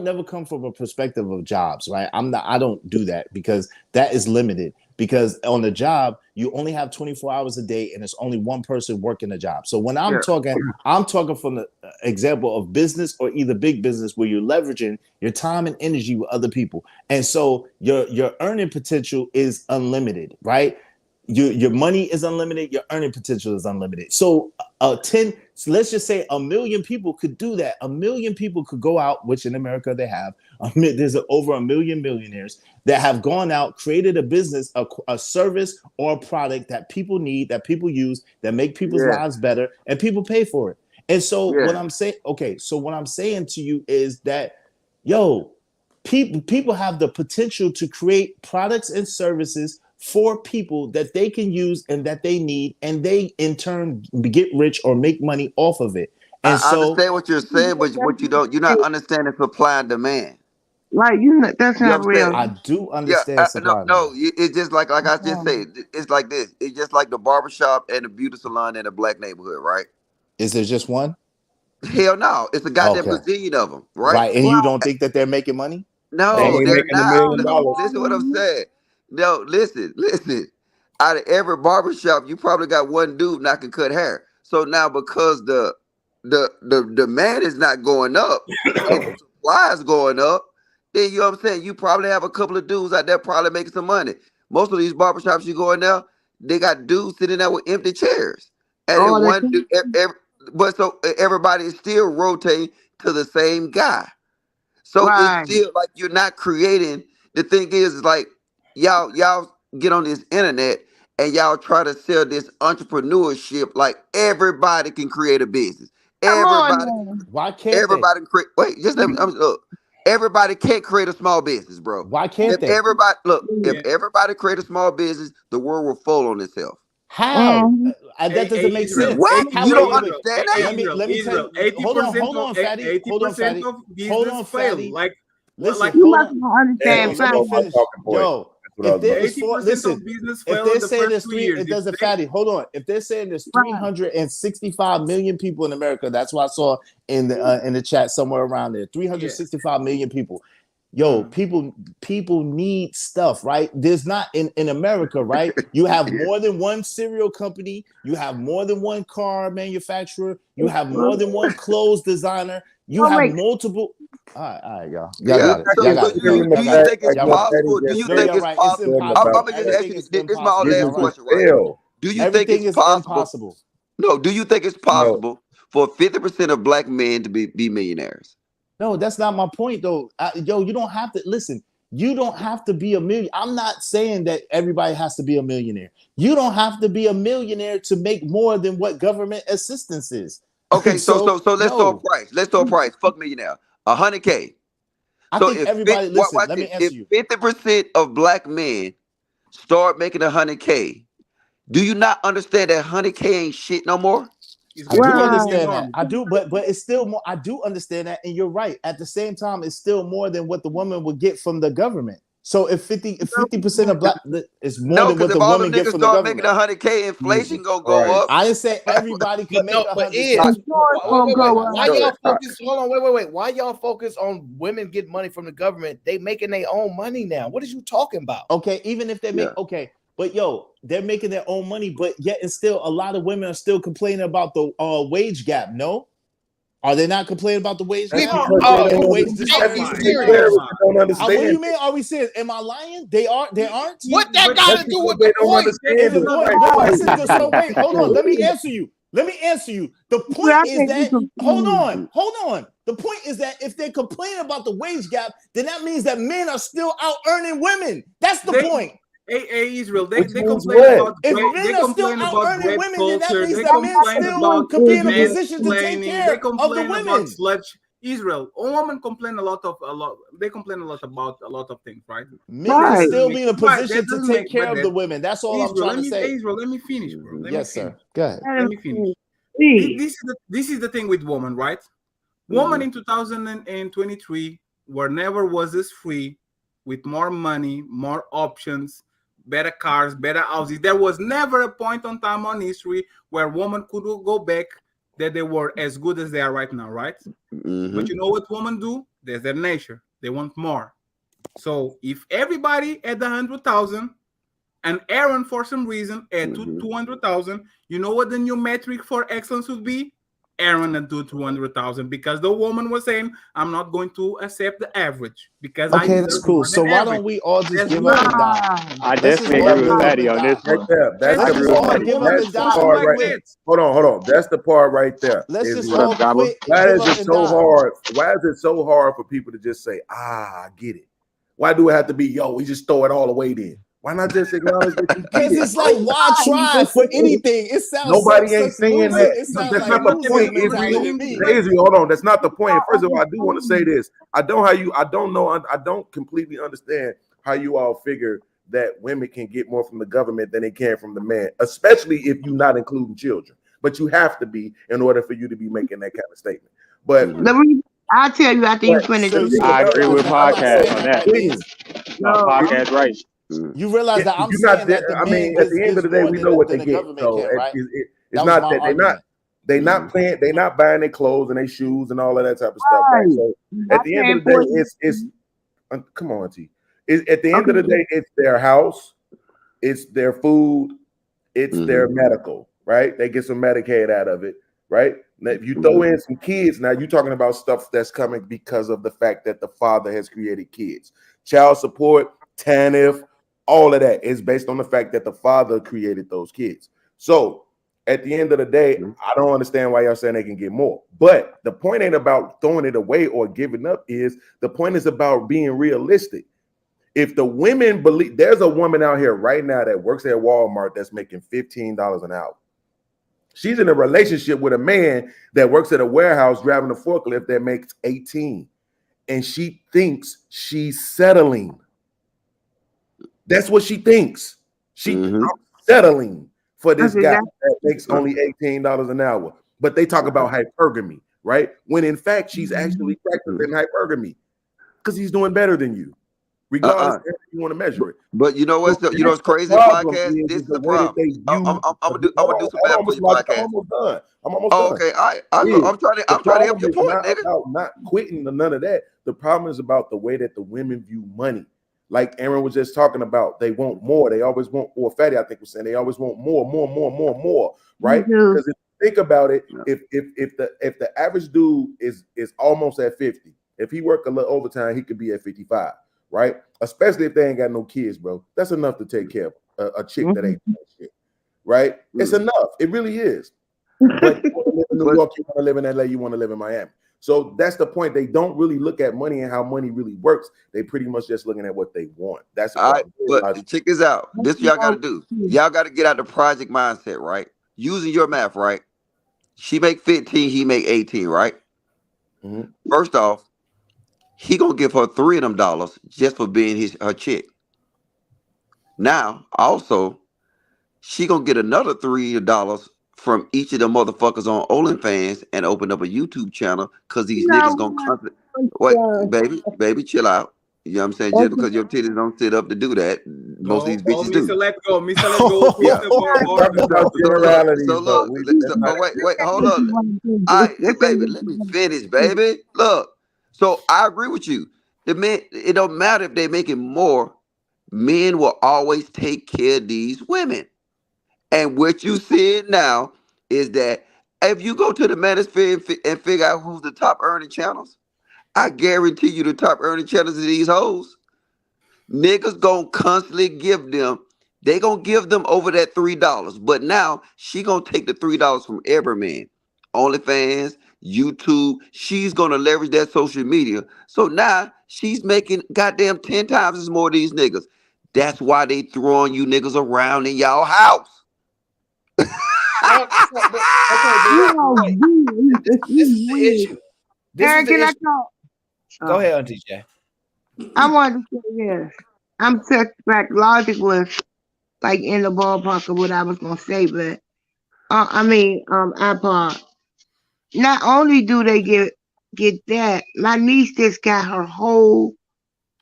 never come from a perspective of jobs, right? I don't do that because that is limited. Because on the job, you only have 24 hours a day and it's only one person working the job. So when I'm talking from the example of business or either big business where you're leveraging your time and energy with other people. And so your earning potential is unlimited, right? Your money is unlimited, your earning potential is unlimited. So let's just say 1 million people could do that. 1 million people could go out, which in America they have. There's over 1 million millionaires that have gone out, created a business, a service or a product that people need, that people use, that make people's lives better, and people pay for it. And so what I'm saying to you is that, yo, people have the potential to create products and services for people that they can use and that they need, and they in turn get rich or make money off of it. And I understand what you're saying, but you're not understanding supply and demand. Right, that's You not understand? real. I do Yeah, understand no, supply and no. demand. It's just like I just said. It's like this. It's just like the barbershop and the beauty salon in a black neighborhood, right? Is there just one? Hell no, it's a goddamn Okay. gazillion of them, right? Right. And you don't think that they're making money? They No, ain't they're making $1 not. million. Listen what I'm saying. No, listen. Out of every barbershop, you probably got one dude not can cut hair. So now because the demand is not going up and the supply is going up, then you know what I'm saying, you probably have a couple of dudes out there probably making some money. Most of these barbershops you go in now, they got dudes sitting there with empty chairs. And then Oh, one dude, but so everybody is still rotating to the same guy. So it's right. still like you're not creating. The thing is like y'all get on this internet and y'all try to sell this entrepreneurship like everybody can create a business. Come on Everybody, now. Why can't they? everybody can create. Wait, just let me. Look, everybody can't create a small business, bro. Why can't If they? everybody look, if Yeah. everybody create a small business, the world will fall on itself. How? Mhm. That doesn't make Israel, sense. What? How? You Wait, don't wait, wait. understand that? Let me tell Israel. you. Hold on, 80% Hold on, Fatty. of Hold on, business fail. Fatty. Like Listen, You hold must on. not Yo, understand let me something. finish. Yo, if there is 80% of listen, business if fail they're in the saying first there's 2 years. it doesn't Fatty. Hold on. If they're saying there's 365 million people in America, that's what I saw in the chat somewhere around there. 365 million people. Yo, people need stuff, right? There's not in America, right? You have more than one cereal company, you have more than one car manufacturer, you have more than one clothes designer, you have multiple. All right, y'all. Y'all Yeah. got it. So Y'all got it. do Y'all you got it. think it's Y'all right. possible? Do you No, think you're it's right. It's possible? I'm impossible. gonna just ask Everything you is this. This is my last impossible. question, right? Do you think Everything it's is possible? impossible. No, do you think it's possible for 50% of black men to be millionaires? No, that's not my point, though. Yo, you don't have to listen. You don't have to be a million. I'm not saying that everybody has to be a millionaire. You don't have to be a millionaire to make more than what government assistance is. Okay, so So let's throw a no, price. Let's throw a price. Fuck millionaire. 100K. I So think everybody. Listen, watch let me this. If answer you. 50% of black men start making 100K, do you not understand that 100K ain't shit no more? It's I do becoming the new understand that. norm. I do, but it's still more. I do understand that, and you're right. At the same time, it's still more than what the woman would get from the government. So if 50% of black is more No, than because what if the all them woman get niggas from the start making government. 100K, inflation gonna go up. I didn't say everybody can make But 100K. why y'all focus? Hold on, wait. Why y'all focus on women getting money from the government? They making their own money now. What are you talking about? Okay, even if they make but yo, they're making their own money, but yet and still a lot of women are still complaining about the wage gap. No, are they not complaining about the wage gap and the wage disparity? What do you mean? Are we serious? Am I lying? They aren't. What that got to do with the point? If the point, but listen. So wait, hold on. Let me answer you. The point is that hold on. The point is that if they complain about the wage gap, then that means that men are still out earning women. That's the point. Hey, Israel, they complain about if men are still out earning women, then that means they that men complain still about could be in a men position to take complaining. care They of the complain women. about sludge. Israel, a woman complain a lot. They complain a lot about a lot of things, right? Men can still be in a position to take care of the women. That's all I'm trying to say. Israel, let me finish, bro. Yes, sir. Go ahead. Let me finish. This is the thing with woman, right? Woman in 2023 were never was as free, with more money, more options, better cars, better houses. There was never a point on time on history where women could go back that they were as good as they are right now, right? But you know what women do? There's their nature. They want more. So if everybody at the 100,000 and Aaron for some reason at 200,000, you know what the new metric for excellence would be? Aaron and do 200,000, because the woman was saying, I'm not going to accept the average because okay, that's cool. So why don't we all just give up and die? I definitely agree with Fatty on this one. That's Let's the just all part. give up and die. Part right. Hold on. That's the part right there. Let's just all quit. Why is it so hard? Why is it so hard for people to just say, I get it? Why do it have to be, yo, we just throw it all away then? Why not just acknowledge that you Because it's like, why try for anything? It sounds nobody ain't saying that. It sounds That's like not the point. mentality to me. Daisy, hold on. That's not the point. First of all, I do want to say this. I don't completely understand how you all figure that women can get more from the government than they can from the man, especially if you're not including children. But you have to be in order for you to be making that kind of statement. But I'll tell you after you finish. So you I agree realize with that I'm not saying podcast on that that. that means No, podcast right. you realize that I'm You're not. saying that the I man mean, at the end of gives the day, more we know what than they the get. government So can, right? it's That was not my that argument. they not playing. They not buying their clothes and their shoes and all of that type of stuff, right? Right. So Not at the end paying of the day, for it. it's come on, T. At the end of Okay. the day, it's their house, it's their food, it's their medical, right? They get some Medicaid out of it, right? Now, if you throw in some kids, now you're talking about stuff that's coming because of the fact that the father has created kids. Child support, TANF, all of that is based on the fact that the father created those kids. So at the end of the day, I don't understand why y'all saying they can get more. But the point ain't about throwing it away or giving up. The point is about being realistic. If the women believe, there's a woman out here right now that works at Walmart that's making $15 an hour. She's in a relationship with a man that works at a warehouse driving a forklift that makes 18, and she thinks she's settling. That's what she thinks. I'm settling for this Okay, guy that's that makes only $18 an hour. But they talk about hypergamy, right? When in fact she's actually practicing hypergamy because he's doing better than you, regardless of how you want to measure it. But you know what's So you know what's the crazy, problem podcast? This is is the the way that problem. they view. I'm gonna do some math for you, I'm podcast. almost done. I'm almost Oh, done. okay. Yeah. I'm trying to The help problem your is point, not nigga. about not quitting or none of that. The problem is about the way that the women view money. Like Aaron was just talking about, they want more. They always want, or Fatty, I think was saying, they always want more, right? Because if you think about it, if the average dude is almost at 50, if he work a little overtime, he could be at 55, right? Especially if they ain't got no kids, bro. That's enough to take care of a chick that ain't doing shit, right? It's enough. It really is. But you want to live in New York, you want to live in LA, you want to live in Miami. So that's the point. They don't really look at money and how money really works. They pretty much just looking at what they want. That's the All right, problem. but check this out. This y'all got to do. Y'all got to get out the project mindset, right? Using your math, right? She make 15, he make 18, right? First off, he gonna give her $3 of them just for being her chick. Now, also, she gonna get another $3 from each of the motherfuckers on OnlyFans and open up a YouTube channel because these niggas gonna constantly. Wait, baby, chill out. You know what I'm saying? Just because your titties don't sit up to do that, most of these bitches do. Mr. Let's go. Mr. Let's go. Yeah. But Wait, hold on. Hey, baby, let me finish, baby. Look, so I agree with you. The men, it don't matter if they're making more. Men will always take care of these women. And what you see now is that if you go to the manosphere and figure out who's the top earning channels, I guarantee you the top earning channels of these hoes, niggas gonna constantly give them, they gonna give them over that $3. But now she gonna take the $3 from every man. OnlyFans, YouTube, she's gonna leverage that social media. So now she's making goddamn 10 times as more of these niggas. That's why they throwing you niggas around in y'all house. Okay, this is the issue. Aaron, can I talk? Go ahead, Auntie J. I wanted to say this. I'm such like logic was like in the ballpark of what I was gonna say, but iPod. Not only do they get that, my niece just got her whole.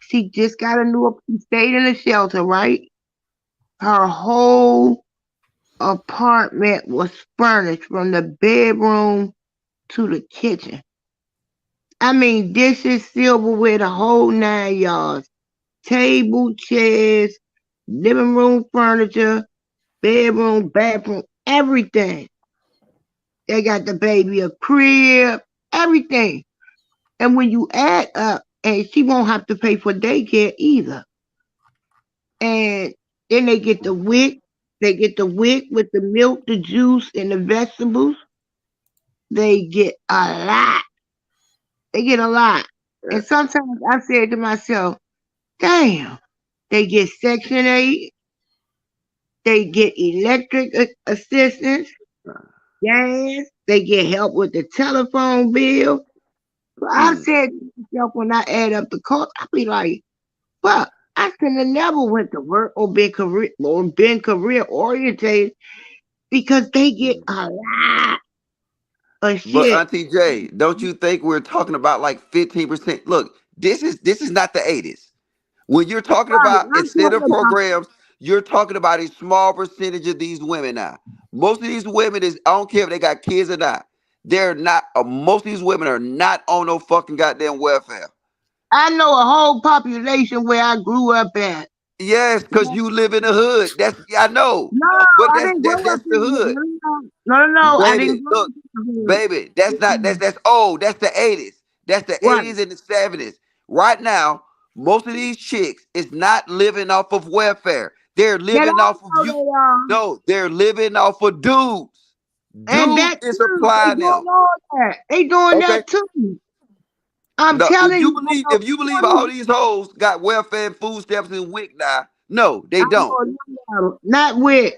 She just got a new. She stayed in a shelter, right? Her whole apartment was furnished from the bedroom to the kitchen. I mean, dishes, silverware, the whole 9 yards. Table, chairs, living room furniture, bedroom, bathroom, everything. They got the baby a crib, everything. And when you add up, and she won't have to pay for daycare either. And then they get the wick. They get the wick with the milk, the juice, and the vegetables. They get a lot. They get a lot. And sometimes I said to myself, damn, they get Section 8, they get electric assistance, gas, they get help with the telephone bill. So I said to myself, when I add up the cost, I be like, well, I could have never went to work or been career orientated because they get a lot. a But shit. Auntie J, don't you think we're talking about like 15%? Look, this is not the 80s. When you're talking Right. about I'm talking incentive about programs, you're talking about a small percentage of these women now. Most of these women is, I don't care if they got kids or not. They're not, most of these women are not on no fucking goddamn welfare. I know a whole population where I grew up at. Yes, because you live in the hood. That's, yeah, I know. No, But I didn't grow up that's the in the hood. hood. No, I didn't Baby, grow look, up in the hood. baby, that's old. That's the 80s. That's the Right. 80s and the 70s. Right now, most of these chicks is not living off of welfare. They're That living off of also you. they are. No, they're living off of dudes. And Dude that is too. They supplying doing them. all that. They doing Okay. that too. I'm No, telling you, if you believe all these hoes got welfare and food stamps and WIC now, no, they I don't. know not with,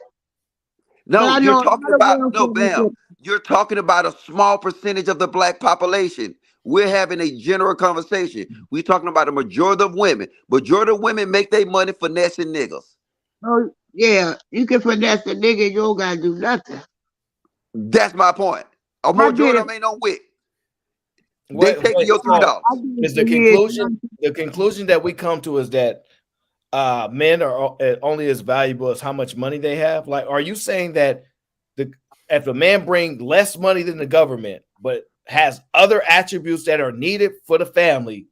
but No, I you're know a talking lot of about no, welfare. Bam. You're talking about a small percentage of the black population. We're having a general conversation. We're talking about a majority of women. Majority of women make their money finessing niggas. Oh yeah, you can finesse the nigga. You don't gotta do nothing. That's my point. A I did majority it. of them ain't no WIC. They Wait, taking wait. your So $3. I did it is for years. the conclusion that we come to is that men are only as valuable as how much money they have? Like, are you saying that if a man brings less money than the government, but has other attributes that are needed for the family,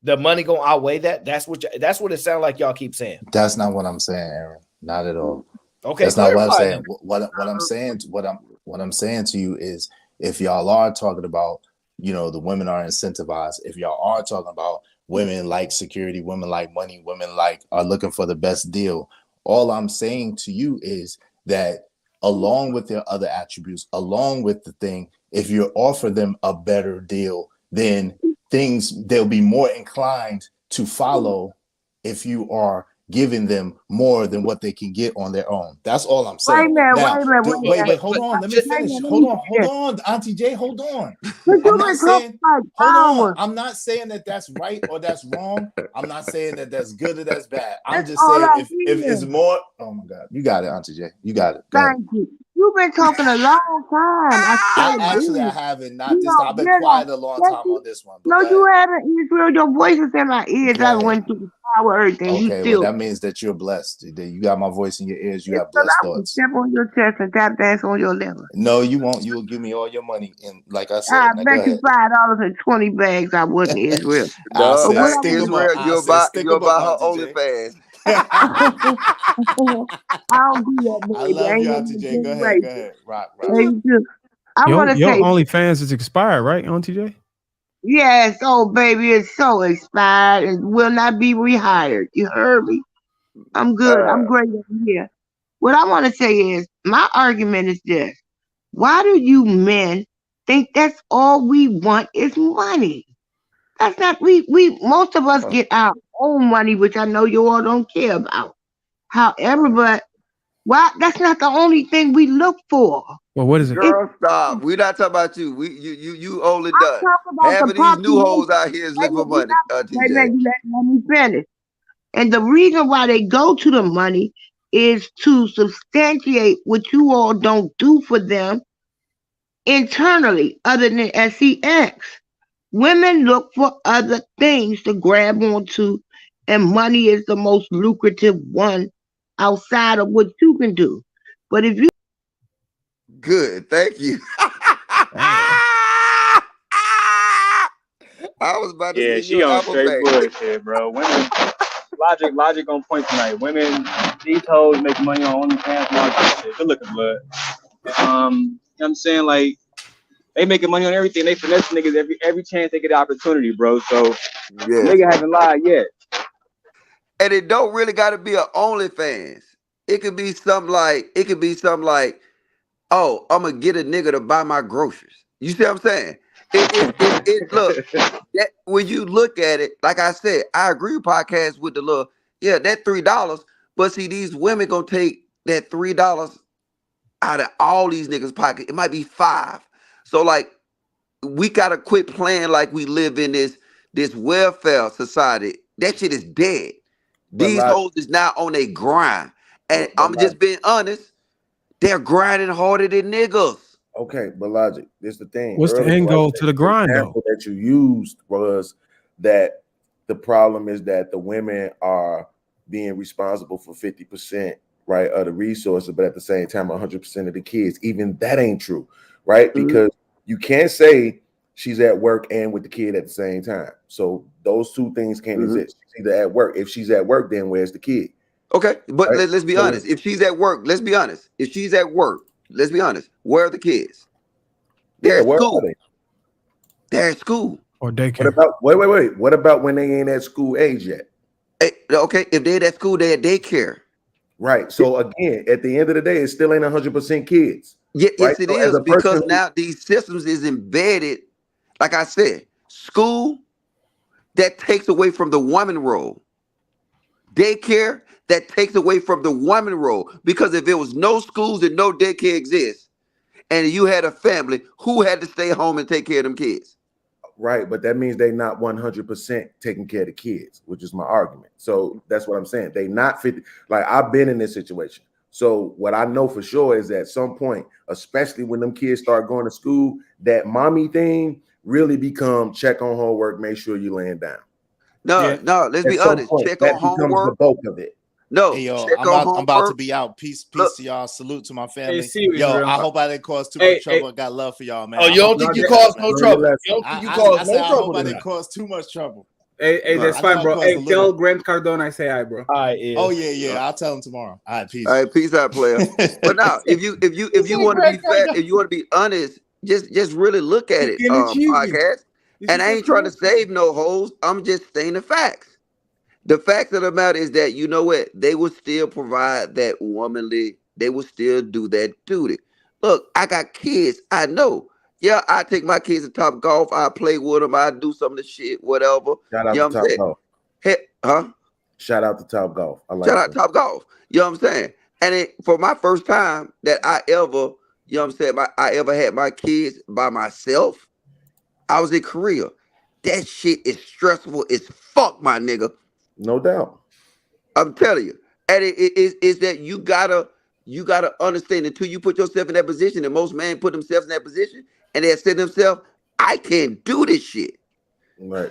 the money gonna outweigh that? That's what it sounds like y'all keep saying. That's not what I'm saying, Aaron. Not at all. Okay, That's not what I'm clarify saying. then. What I'm saying to you is, if y'all are talking about, the women are incentivized. If y'all are talking about women like security, women like money, women like are looking for the best deal. All I'm saying to you is that along with their other attributes, along with the thing, if you offer them a better deal, then they'll be more inclined to follow if you are giving them more than what they can get on their own. That's all I'm Wait a saying. minute, Now, wait, hold But on. Let me wait a finish. minute, let Hold me on, say this. Auntie J, hold on. Cause I'm you not been talking saying, like hold on. hours. I'm not saying that that's right or that's wrong. I'm not saying that that's good or that's bad. I'm That's just all saying I if hear. it's more, oh my God, you got it, Auntie J. You got it. Go ahead. Thank you. You've been talking a long time. I I swear. haven't, not You this time. know, I've been yeah, quiet a long yes, time on this one, but no, go you ahead. haven't. Israel, your voice is in my ears. Go I ahead. went through the power earth, and you Okay, well, still. that means that you're blessed. That you got my voice in your ears. You It's have because blessed I will thoughts. step on your chest and tap dance on your liver. No, you won't. You will give me all your money. And like I I said, now go bet you ahead. $5 and 20 bags. I wouldn't, Israel. I No, But said what I stick want them up. Israel, I you're said about stick them up, her Auntie J. OnlyFans. I don't do that, I baby. I love ain't you, no Auntie J. Go ahead. Go generation. ahead. Rock. Thank you. I want to Your say, OnlyFans is expired, right, Auntie J? yes, oh baby, it's so expired and will not be rehired. You heard me? I'm good. I'm great over here. What I want to say is, my argument is this. Why do you men think that's all we want is money? That's not we most of us get our own money, which I know you all don't care about. However, but why that's not the only thing we look for. Well, what is it? It's Girl, stop. We're not talking about you. You old and I'm done. talking about Half the of these new hoes population. out here is Wait a looking for minute, you money, wait a minute, TJ. you let me finish. And the reason why they go to the money is to substantiate what you all don't do for them internally, other than sex. Women look for other things to grab onto, and money is the most lucrative one outside of what you can do. But if you Good. Thank you. Damn. I was about to Yeah, send you she an on apple straight bag. bullshit, bro. Women, logic on point tonight. Women, these hoes make money on OnlyFans and all that shit. Good looking blood. You know what I'm saying? Like, they making money on everything. They finesse niggas every chance they get the opportunity, bro. So the Yes. nigga haven't lied yet. And it don't really gotta be a OnlyFans. It could be something like, oh, I'm gonna get a nigga to buy my groceries. You see what I'm saying? Look, that when you look at it, like I said, I agree with podcasts with the little, yeah, that $3. But see, these women gonna take that $3 out of all these niggas' pocket. It might be 5. So like we gotta quit playing like we live in this welfare society. That shit is dead. But These hoes is now on a grind. And I'm just being honest, they're grinding harder than niggas. Okay, but logic. This is the thing. What's the end goal to the grind, though? example that you used was that the problem is that the women are being responsible for 50%, right, of the resources, but at the same time, 100% of the kids. Even that ain't true, right? Because you can't say she's at work and with the kid at the same time. So those two things can't exist. She's either at work. If she's at work, then where's the kid? Okay, but Right? let's be So honest. If she's at work, let's be honest. If she's at work, let's be honest. Where are the kids? They're at where school. are they? They're at school. Or daycare. What about wait? What about when they ain't at school age yet? Okay, if they're at school, they're at daycare. Right. So again, at the end of the day, it still ain't 100% kids. Yeah, right? yes, it So as is a because person now these systems is embedded. Like I said, school that takes away from the woman role. Daycare that takes away from the woman role. Because if there was no schools and no daycare exists, and you had a family, who had to stay home and take care of them kids? Right, but that means they not 100% taking care of the kids, which is my argument. So that's what I'm saying. They not 50. Like I've been in this situation. So what I know for sure is that at some point, especially when them kids start going to school, that mommy thing really become check on homework, make sure you laying down. No, let's be honest. Check on homework. The bulk of it. No, hey, yo, check I'm on about to homework. be out. Peace to y'all. Salute to my family. serious, Yo, bro. I hope I didn't cause too much trouble. I got love for y'all, man. Oh, you don't think you caused no trouble? You don't think you caused no I trouble? hope I didn't cause too much trouble. Hey, that's fine, bro. Hey, tell Grant Cardone I say hi, bro. All right, yeah. Oh yeah. I'll tell him tomorrow. All right, peace. All right, peace out, player. But now, if you want to be fair, if you want to be honest, just really look at it. Podcast. And I ain't trying to save no hoes. I'm just saying the facts. The fact of the matter is that, you know what? They will still provide that womanly, they will still do that duty. Look, I got kids. I know. Yeah, I take my kids to Top Golf. I play with them. I do some of the shit, whatever. Shout out you know to what I'm Top saying? Golf. Huh? Shout out to Top Golf. I like Shout out Top Golf. You know what I'm saying? And for my first time that I ever, you know what I'm saying, I ever had my kids by myself, I was in Korea. That shit is stressful as fuck, my nigga. No doubt. I'm telling you. And it's that you gotta understand until you put yourself in that position, and most men put themselves in that position and they say to themselves, I can't do this shit. Right.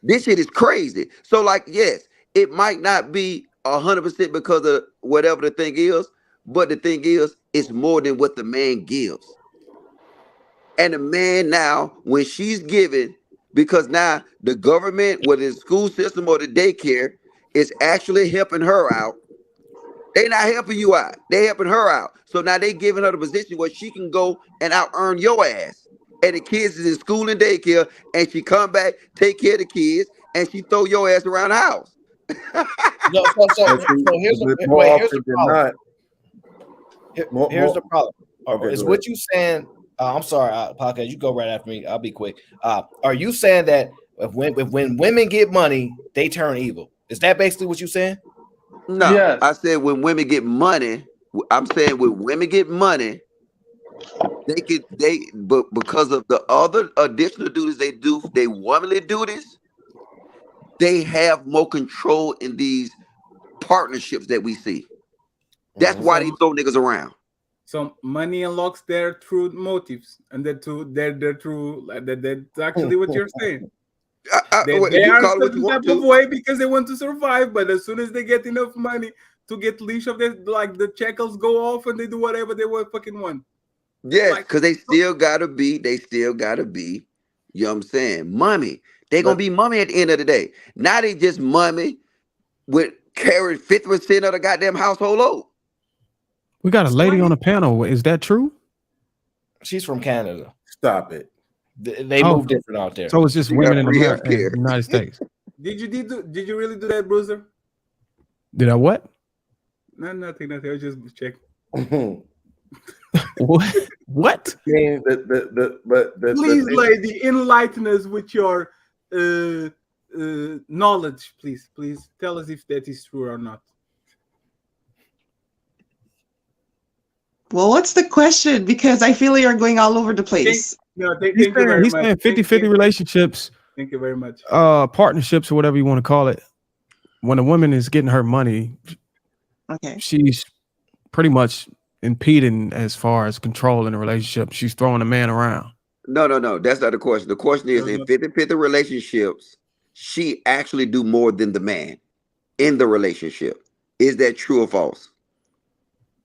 This shit is crazy. So, like, yes, it might not be 100% because of whatever the thing is, but the thing is, it's more than what the man gives. And the man now, when she's giving, because now the government, whether it's school system or the daycare, is actually helping her out. They're not helping you out. They're helping her out. So now they giving her the position where she can go and out earn your ass. And the kids is in school and daycare, and she come back, take care of the kids, and she throw your ass around the house. No, so here's the problem. Here's the problem. Okay, is what you saying? I'm sorry, podcast. You go right after me. I'll be quick. Are you saying that when women get money, they turn evil? Is that basically what you're saying? No, yes. I said when women get money. I'm saying when women get money, but because of the other additional duties they do, they womanly duties, they have more control in these partnerships that we see. That's why they throw niggas around. So money unlocks their true motives, and that's actually what you're saying. They are a certain type of way because they want to survive, but as soon as they get enough money to get leash of this, like the shackles go off and they do whatever they fucking want. Yes, because they still gotta be, you know what I'm saying, mommy. They gonna be mommy at the end of the day. Now they just mommy with carrying 50% of the goddamn household load. We got a lady on the panel. Is that true? She's from Canada. Stop it. They move different out there. So it's just women in the United States. Did you really do that, Bruiser? Did I what? No, nothing. I was just checking. What? Please, lady, enlighten us with your knowledge, please. Please tell us if that is true or not. Well, what's the question? Because I feel you're going all over the place. Thank you very he's much. saying 50-50 relationships. Thank you very much. Partnerships or whatever you want to call it. When a woman is getting her money, okay, she's pretty much impeding as far as controlling the relationship. She's throwing the man around. No. That's not the question. The question is in 50-50 relationships, she actually do more than the man in the relationship. Is that true or false?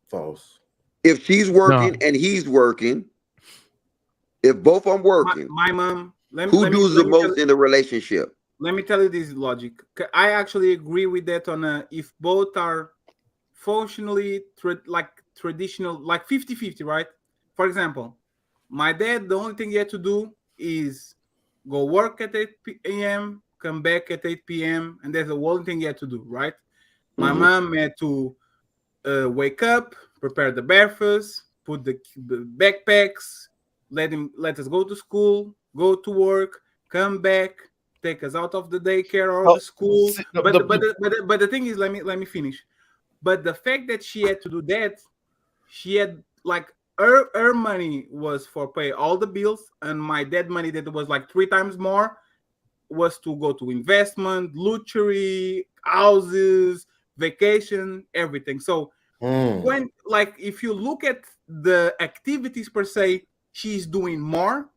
False. If she's working No. and he's working, if both of them working, My mom. who does the most in the relationship? Let me tell you this logic. I actually agree with that on if both are functionally traditional, like 50-50, right? For example, my dad, the only thing he had to do is go work at 8 a.m., come back at 8 p.m., and that's the only thing he had to do, right? My mom had to wake up, prepare the breakfast, put the backpacks, let us go to school, go to work, come back, take us out of the daycare or the school. But the thing is, let me finish. But the fact that she had to do that, she had like her money was for pay all the bills, and my dad money that was like 3 times more was to go to investment, luxury, houses, vacation, everything. So when like if you look at the activities per se, she's doing more.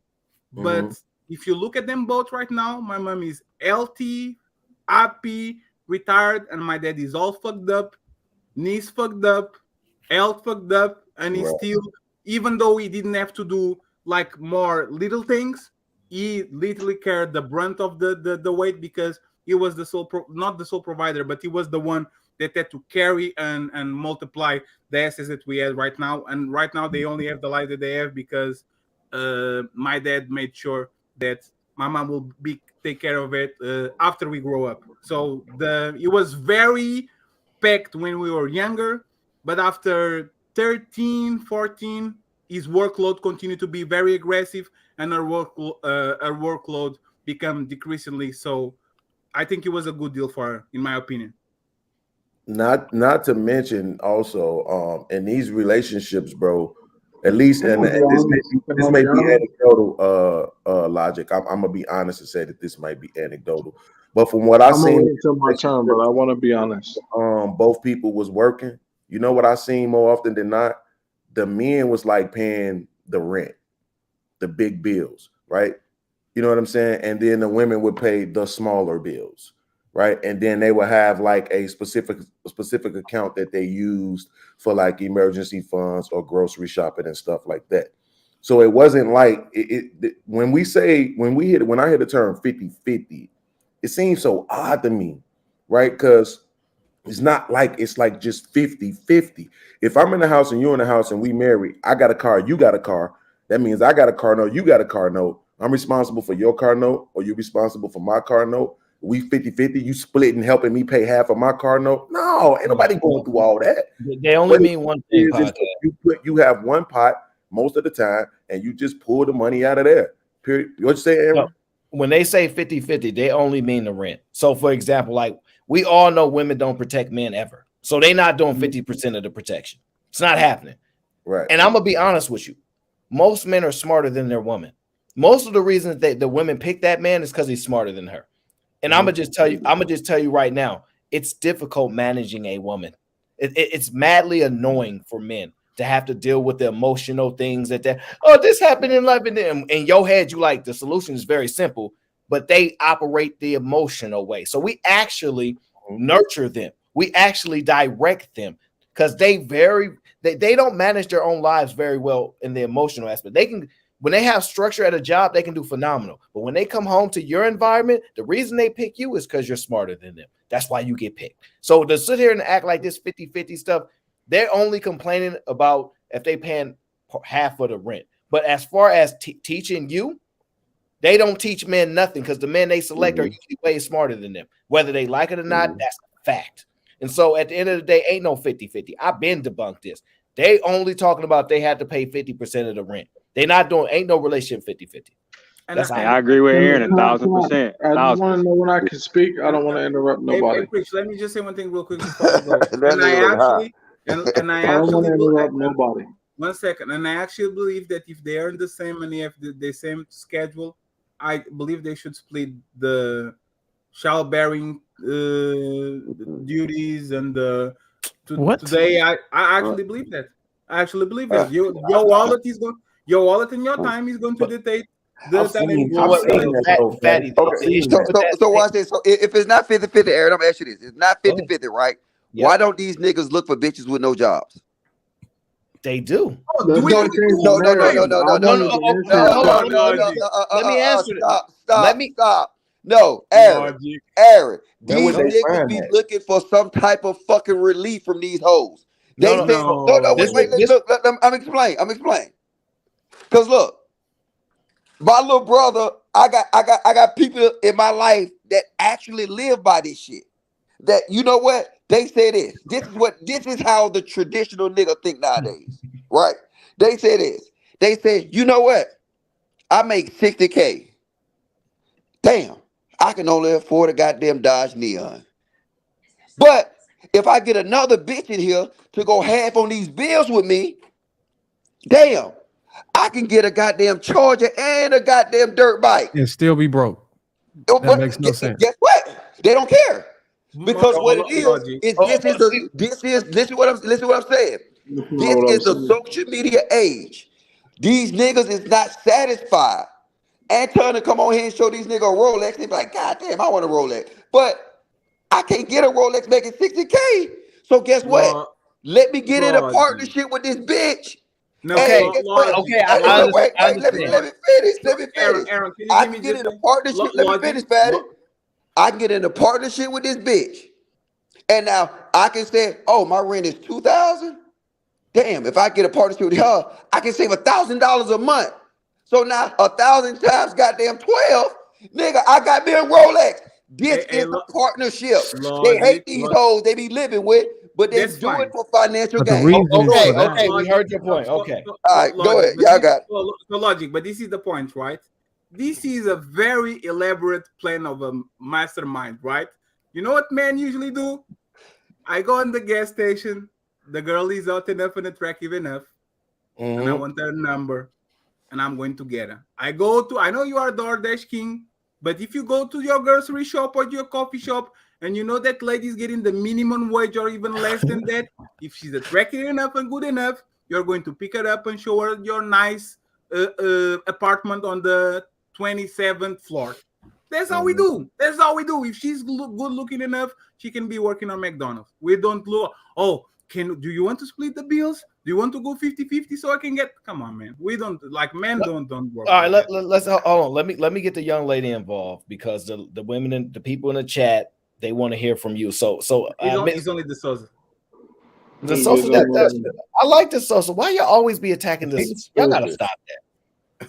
But if you look at them both right now, my mom is healthy, happy, retired, and my dad is all fucked up, knees fucked up, health fucked up, and he's still, even though he didn't have to do like more little things, he literally carried the brunt of the weight because he was the not the sole provider, but he was the one that had to carry and multiply the assets that we had right now. And right now they only have the life that they have because my dad made sure that my mom will take care of it after we grow up. So it was very packed when we were younger, but after 13, 14, his workload continued to be very aggressive, and our workload became decreasingly. So I think it was a good deal for her, in my opinion. Not to mention also in these relationships, bro, at least and this may be anecdotal logic. I'm gonna be honest and say that this might be anecdotal, but from what I seen, until my turn, but I want to be honest. Both people was working. You know what I seen more often than not? The men was like paying the rent, the big bills, right? You know what I'm saying? And then the women would pay the smaller bills, right? And then they would have like a specific account that they used for like emergency funds or grocery shopping and stuff like that. So it wasn't like when I hear the term 50-50, it seems so odd to me, right? Because it's not like it's like just 50-50. If I'm in the house and you're in the house and we married, I got a car, you got a car. That means I got a car note, you got a car note. I'm responsible for your car note, or you're responsible for my car note. We 50-50, you split and helping me pay half of my car note. No, ain't nobody going through all that. They only mean one thing. You have one pot most of the time, and you just pull the money out of there. Period. What you say, Aaron? No, when they say 50-50, they only mean the rent. So, for example, like we all know women don't protect men ever. So they're not doing 50% of the protection. It's not happening. Right. And I'm going to be honest with you. Most men are smarter than their woman. Most of the reasons that the women pick that man is because he's smarter than her. And I'm gonna just tell you right now, it's difficult managing a woman. It's madly annoying for men to have to deal with the emotional things that this happened in life, and in your head, you like the solution is very simple, but they operate the emotional way. So we actually nurture them. We actually direct them because they don't manage their own lives very well in the emotional aspect. When they have structure at a job, they can do phenomenal. But when they come home to your environment, the reason they pick you is because you're smarter than them. That's why you get picked. So to sit here and act like this 50-50 stuff, they're only complaining about if they paying half of the rent. But as far as teaching you, they don't teach men nothing because the men they select are usually way smarter than them. Whether they like it or not, that's a fact. And so at the end of the day, ain't no 50-50. I've been debunked this. They only talking about they had to pay 50% of the rent. They not doing, ain't no relationship 50-50. That's I agree with Aaron 1,000%. I just want to know when I can speak. I don't want to interrupt nobody. Hey, Chris, let me just say one thing real quick before I go. I don't want to interrupt nobody. 1 second. And I actually believe that if they earn the same and they have the same schedule, I believe they should split the childbearing duties and today I actually believe that. I actually believe it. Your wallet is going. Your wallet and your time is going to dictate the I've time. seen, So I've what, seen that though, Fatty, I've the seen issue So, that. with so, that, so watch this. So if it's not 50-50, Aaron, I'm gonna ask you this. It's not go ahead. 50-50, right? Yep. Why don't these niggas look for bitches with no jobs? They do. Oh, That's do we No, not really the case do? in no, no, no, marriage. no, Wait. no, I no, No, no, no. wanted no. to Oh, answer No, his hold on. question. No, no, Logic. let me answer it. Let me. Stop. No, Aaron, Where would these they niggas find be that? looking for some type of fucking relief from these hoes. No, They no. say, So no, this wait, was this. look, I'm explaining. Cause look, my little brother, I got people in my life that actually live by this shit. That you know what? They say this. This is how the traditional nigga think nowadays. Right? They say this. They say, you know what? I make 60K. Damn, I can only afford a goddamn Dodge Neon. But if I get another bitch in here to go half on these bills with me, damn, I can get a goddamn Charger and a goddamn dirt bike. And still be broke. Oh, That but makes no sense. guess what? They don't care because what it Logic. is Oh, see, this is listen what I'm saying. That's not This what I'm is the saying. social media age. These niggas is not satisfied. Anton to come on here and show these niggas a Rolex. They be like, God damn, I want a Rolex. But I can't get a Rolex making 60K. So guess what? Lo- Let me get in a Logic. partnership with this bitch. No, okay, And guess what? logic. okay. Hey, I Logic. understand. I wait, let me understand. finish. No, Let me Aaron, finish. Aaron, can you I give me can get just in a partnership. Let me logic? finish, Patty. I can get in a partnership with this bitch. And now I can say, oh, my rent is 2,000. Damn, if I get a partnership with her, I can save $1,000 a month. So now 1,000 times goddamn 12, nigga, I got me a Rolex. This Hey, is a partnership. They hate logic. these hoes they be living with, but they That's do it fine. for financial But the gain. reason Okay, for that, okay. We Logic. heard your point. Okay. All right, go Logic. ahead. Y'all got it. Logic. But this is the point, right? This is a very elaborate plan of a mastermind, right? You know what men usually do? I go in the gas station. The girl is out enough and attractive enough, and I Mhm. want her number, and I'm going to get her. I know you are DoorDash king, but if you go to your grocery shop or your coffee shop and you know that lady's getting the minimum wage or even less than that, if she's attractive enough and good enough, you're going to pick her up and show her your nice apartment on the 27th floor. That's how we do. That's how we do. If she's good looking enough, she can be working on McDonald's. We don't look, oh, do you want to split the bills? Do you want to go 50-50 so I can get, come on, man. We don't, like, men don't work. All right, like let's hold on. Let me get the young lady involved because the women and the people in the chat, they want to hear from you. So it's only the Souza. the You social get them, I like the social. Why you always be attacking this? He's Y'all gotta stupid. stop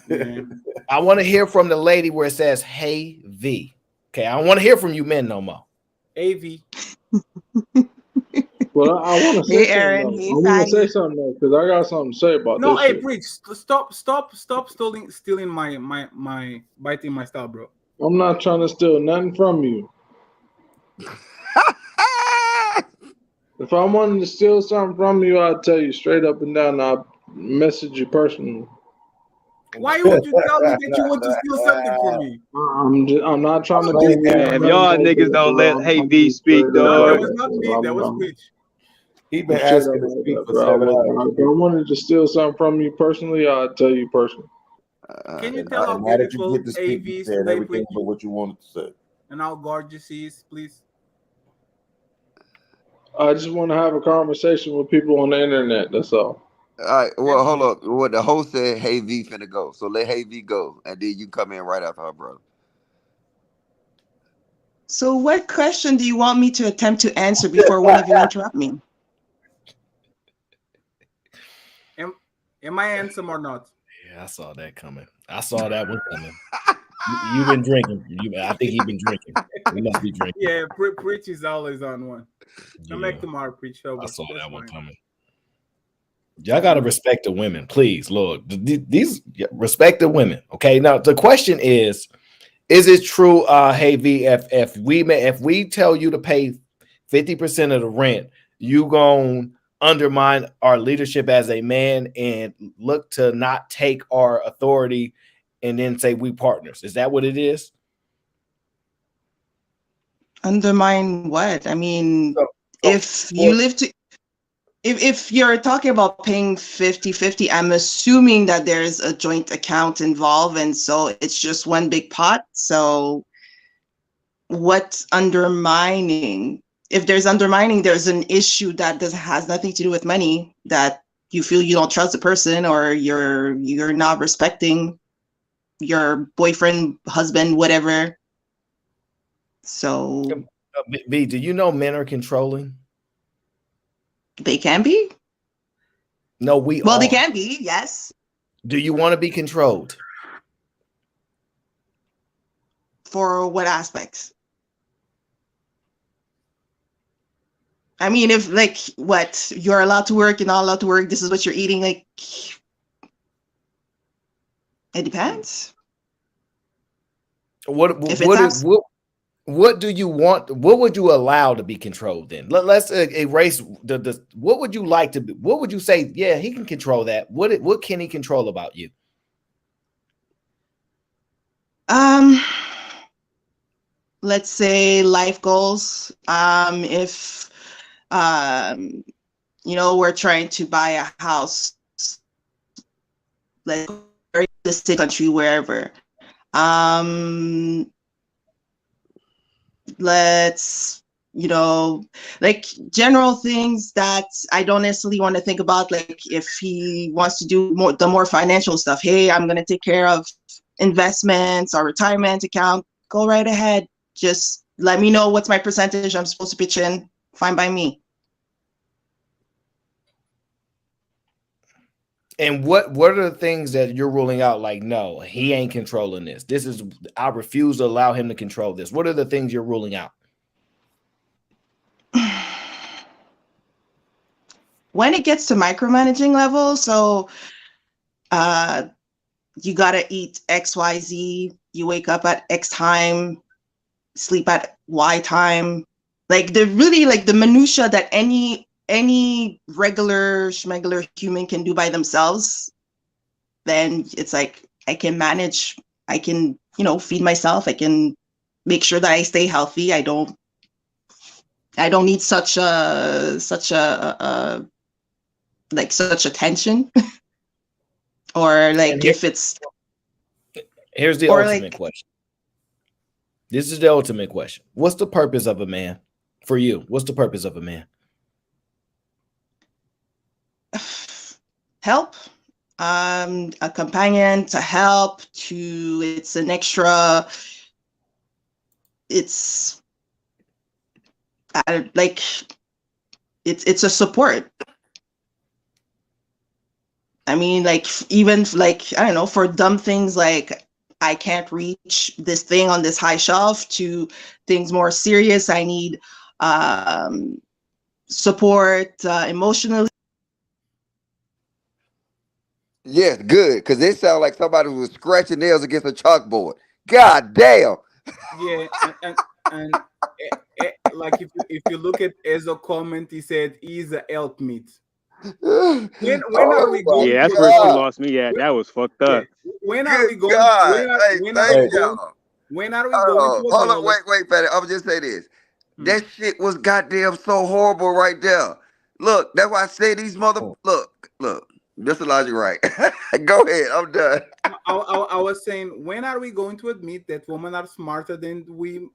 that. I want to hear from the lady where it says "Hey V." Okay, I don't want to hear from you men no more. AV. Well, I want to say Hey, Aaron. something though. Hey, I want to say Fatty. something though, because I got something to say about No, this hey, shit. preach. Stop stealing my biting my style, bro. I'm not trying to steal nothing from you. If I wanted to steal something from you, I'd tell you straight up and down. I'd message you personally. Why would you tell me that you want to steal something from me? I'm not trying to Okay, be weird. Man, if y'all niggas don't let Hey V speak, no, that dog. was not me. That was preach. He been Straight asking up to like speak that, for bro. 7 hours. If I wanted to steal something from you personally, I'd tell you personally. Can you And tell how now that you beautiful get to speak, AV you is said today, everything preach? but what you wanted to say. And how gorgeous he is, please? I just want to have a conversation with people on the internet. That's all. All right, well, That's hold good. up. What the host said, hey V finna go. So let Hey V go. And then you come in right after her, brother. So, what question do you want me to attempt to answer before one of you interrupt me? Am I handsome or not? Yeah, I saw that coming. I saw that one coming. You've been drinking. I think he's been drinking. He must be drinking. Yeah, preach is always on one. Come Yeah, back tomorrow, preach over. I saw That's that one fine. coming. Y'all gotta respect the women, please. Lord, these respect the women. Okay, now the question is it true, hey V, if we tell you to pay 50% of the rent, you gonna undermine our leadership as a man and look to not take our authority and then say we partners? Is that what it is? Undermine what? I mean, So, if you live if you're talking about paying 50-50, I'm assuming that there's a joint account involved, and so it's just one big pot. So what's undermining? If there's undermining, there's an issue that has nothing to do with money, that you feel you don't trust the person, or you're not respecting your boyfriend, husband, whatever. So B, do you know men are controlling? they can be. No, we Well, are. they can be, yes. Do you want to be controlled? For what aspects? I mean, if like what you're allowed to work, you're not allowed to work, this is what you're eating, like it depends. What do you want? What would you allow to be controlled then? Let's erase the what would you like to be? What would you say? Yeah, he can control that. What can he control about you? Let's say life goals. If you know, we're trying to buy a house, like the state, country, wherever. Let's, you know, like general things that I don't necessarily want to think about. Like if he wants to do the more financial stuff, hey, I'm gonna take care of investments or retirement account. Go right ahead. Just let me know what's my percentage I'm supposed to pitch in. Fine by me. And what are the things that you're ruling out? Like, no, he ain't controlling this. I refuse to allow him to control this. What are the things you're ruling out? When it gets to micromanaging level, so you gotta eat XYZ, you wake up at X time, sleep at Y time. Like the minutia that any regular schmegular human can do by themselves, then it's like I can manage, I can, you know, feed myself, I can make sure that I stay healthy. I don't need such attention. Or like if it's here's the ultimate question. This is the ultimate question. What's the purpose of a man for you? What's the purpose of a man? Help, a companion to help, it's an extra, it's like it's a support. I mean, like even like, I don't know, for dumb things like I can't reach this thing on this high shelf, to things more serious. I need support emotionally. Yes, good, because it sounds like somebody was scratching nails against a chalkboard. God damn. Yeah, and like if you look at Ezo's comment, he said he's a helpmeet. When are we going? Yeah, that's where she lost me at. That was fucked up. When are we going? When are we going? Hold on, wait, Fatty. I'm just say this. That shit was goddamn so horrible right there. Look, that's why I say these look. This is logic, right? Go ahead. I'm done. I was saying, when are we going to admit that women are smarter than we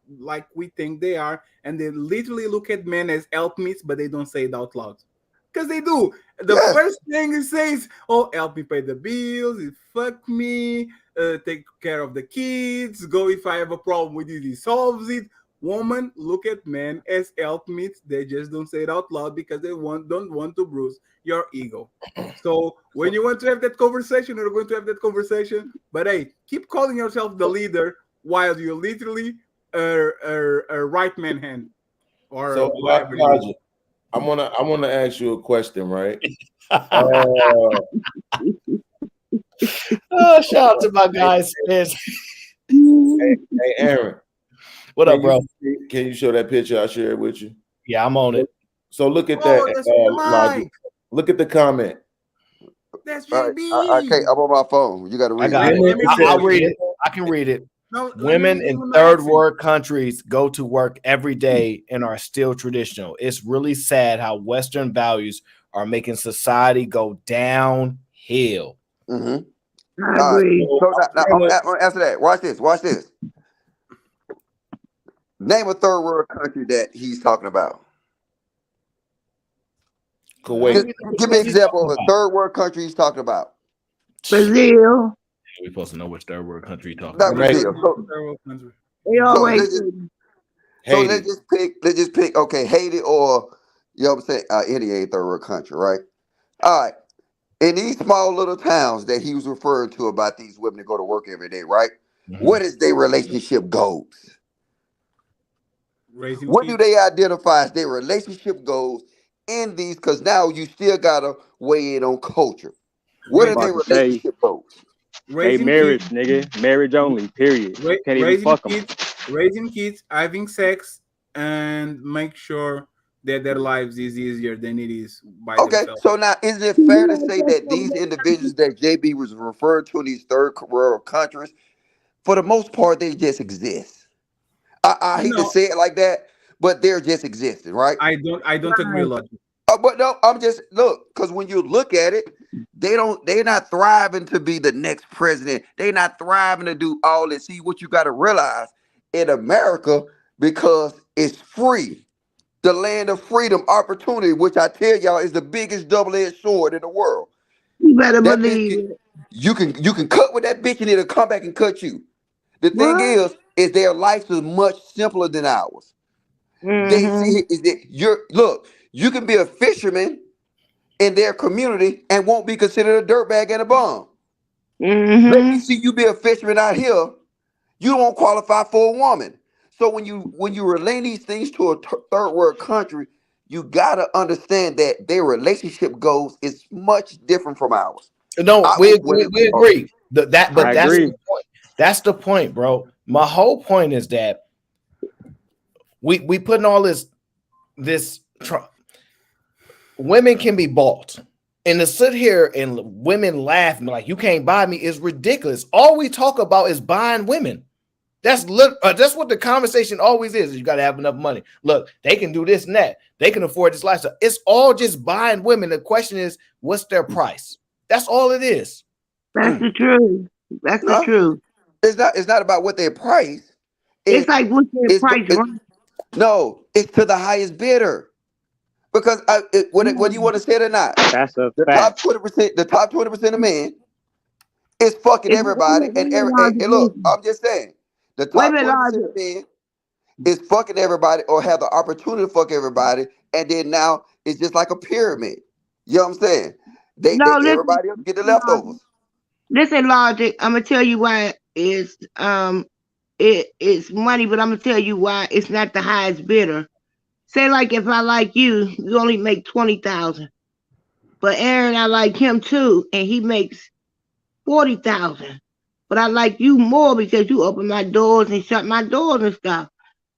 think they are, and they literally look at men as helpmeets, but they don't say it out loud? Because they do. The first thing he says, "Oh, help me pay the bills. Fuck me. Take care of the kids. Go if I have a problem with it, he solves it." Women look at men as helpmeets. They just don't say it out loud because they don't want to bruise your ego. So when you want to have that conversation, you're going to have that conversation. But hey, keep calling yourself the leader while you're literally a right man hand. Or so, Logic, I wanna ask you a question, right? Shout out to my guys. Hey, Aaron. What up, bro? Can you show that picture I shared with you? Yeah, I'm on it. So look at that. Logic. Look at the comment. That's JB. I can't. I'm on my phone. You got to read it. I'll read it. I can read it. No, women in third world countries go to work every day and are still traditional. It's really sad how Western values are making society go downhill. Mm-hmm. I All right. agree. So now answer that. Watch this. Watch this. Name a third world country that he's talking about. Kuwait. Give me an example of a third world country he's talking about. Brazil. We're supposed to know which third world country you're talking Not about. Brazil. They So always let's just, Haiti. let's just pick okay, Haiti or you know what I'm saying, any third world country, right? All right. In these small little towns that he was referring to about these women that go to work every day, right? What is their relationship goals? What do they identify as their relationship goals in these? Because now you still gotta weigh in on culture. What are I'm their about to say, relationship goals? they marriage, nigga. Marriage only, period. Can't even fuck them. Raising kids, having sex, and make sure that their lives is easier than it is by Okay, themselves. so now is it fair to say that these individuals that JB was referring to in these third world countries, for the most part, they just exist? I hate to No, say it like that, but they're just existing, right? I don't agree, Logic. But no, I'm just look, because when you look at it, they're not thriving to be the next president. They're not thriving to do all this. See, what you got to realize in America, because it's free, the land of freedom, opportunity, which I tell y'all is the biggest double-edged sword in the world. You better That bitch believe can, it. you can cut with that bitch and it'll come back and cut you. The thing What? is their life is much simpler than ours. They Mm-hmm. see is that you can be a fisherman in their community and won't be considered a dirtbag and a bum. Let me Mm-hmm. see you be a fisherman out here. You won't qualify for a woman. So when you relay these things to a third world country, you gotta understand that their relationship goals is much different from ours. No, I we would, agree. But I that's agree. the point. That's the point, bro. My whole point is that we putting all this women can be bought. And to sit here and women laugh and like you can't buy me is ridiculous. All we talk about is buying women. That's what the conversation always is. You got to have enough money. Look, they can do this and that. They can afford this lifestyle. It's all just buying women. The question is, what's their price? That's all it is. That's the truth. That's the no, truth. it's not about what their price. It's It's like what's their it's price, it, right? no, it's to the highest bidder. Because whether you want to say it or not, That's a the fact. top 20%, the top 20% of men is fucking It's everybody. And look, I'm just saying, the wait a top minute, 20% Logic. of men is fucking everybody or have the opportunity to fuck everybody, and then now it's just like a pyramid. You know what I'm saying? No, listen, Everybody else get the leftovers. listen, Logic. I'm gonna tell you why it's money, but I'm gonna tell you why it's not the highest bidder. Say like if I like you, you only make 20,000. But Aaron, I like him too, and he makes 40,000. But I like you more because you open my doors and shut my doors and stuff.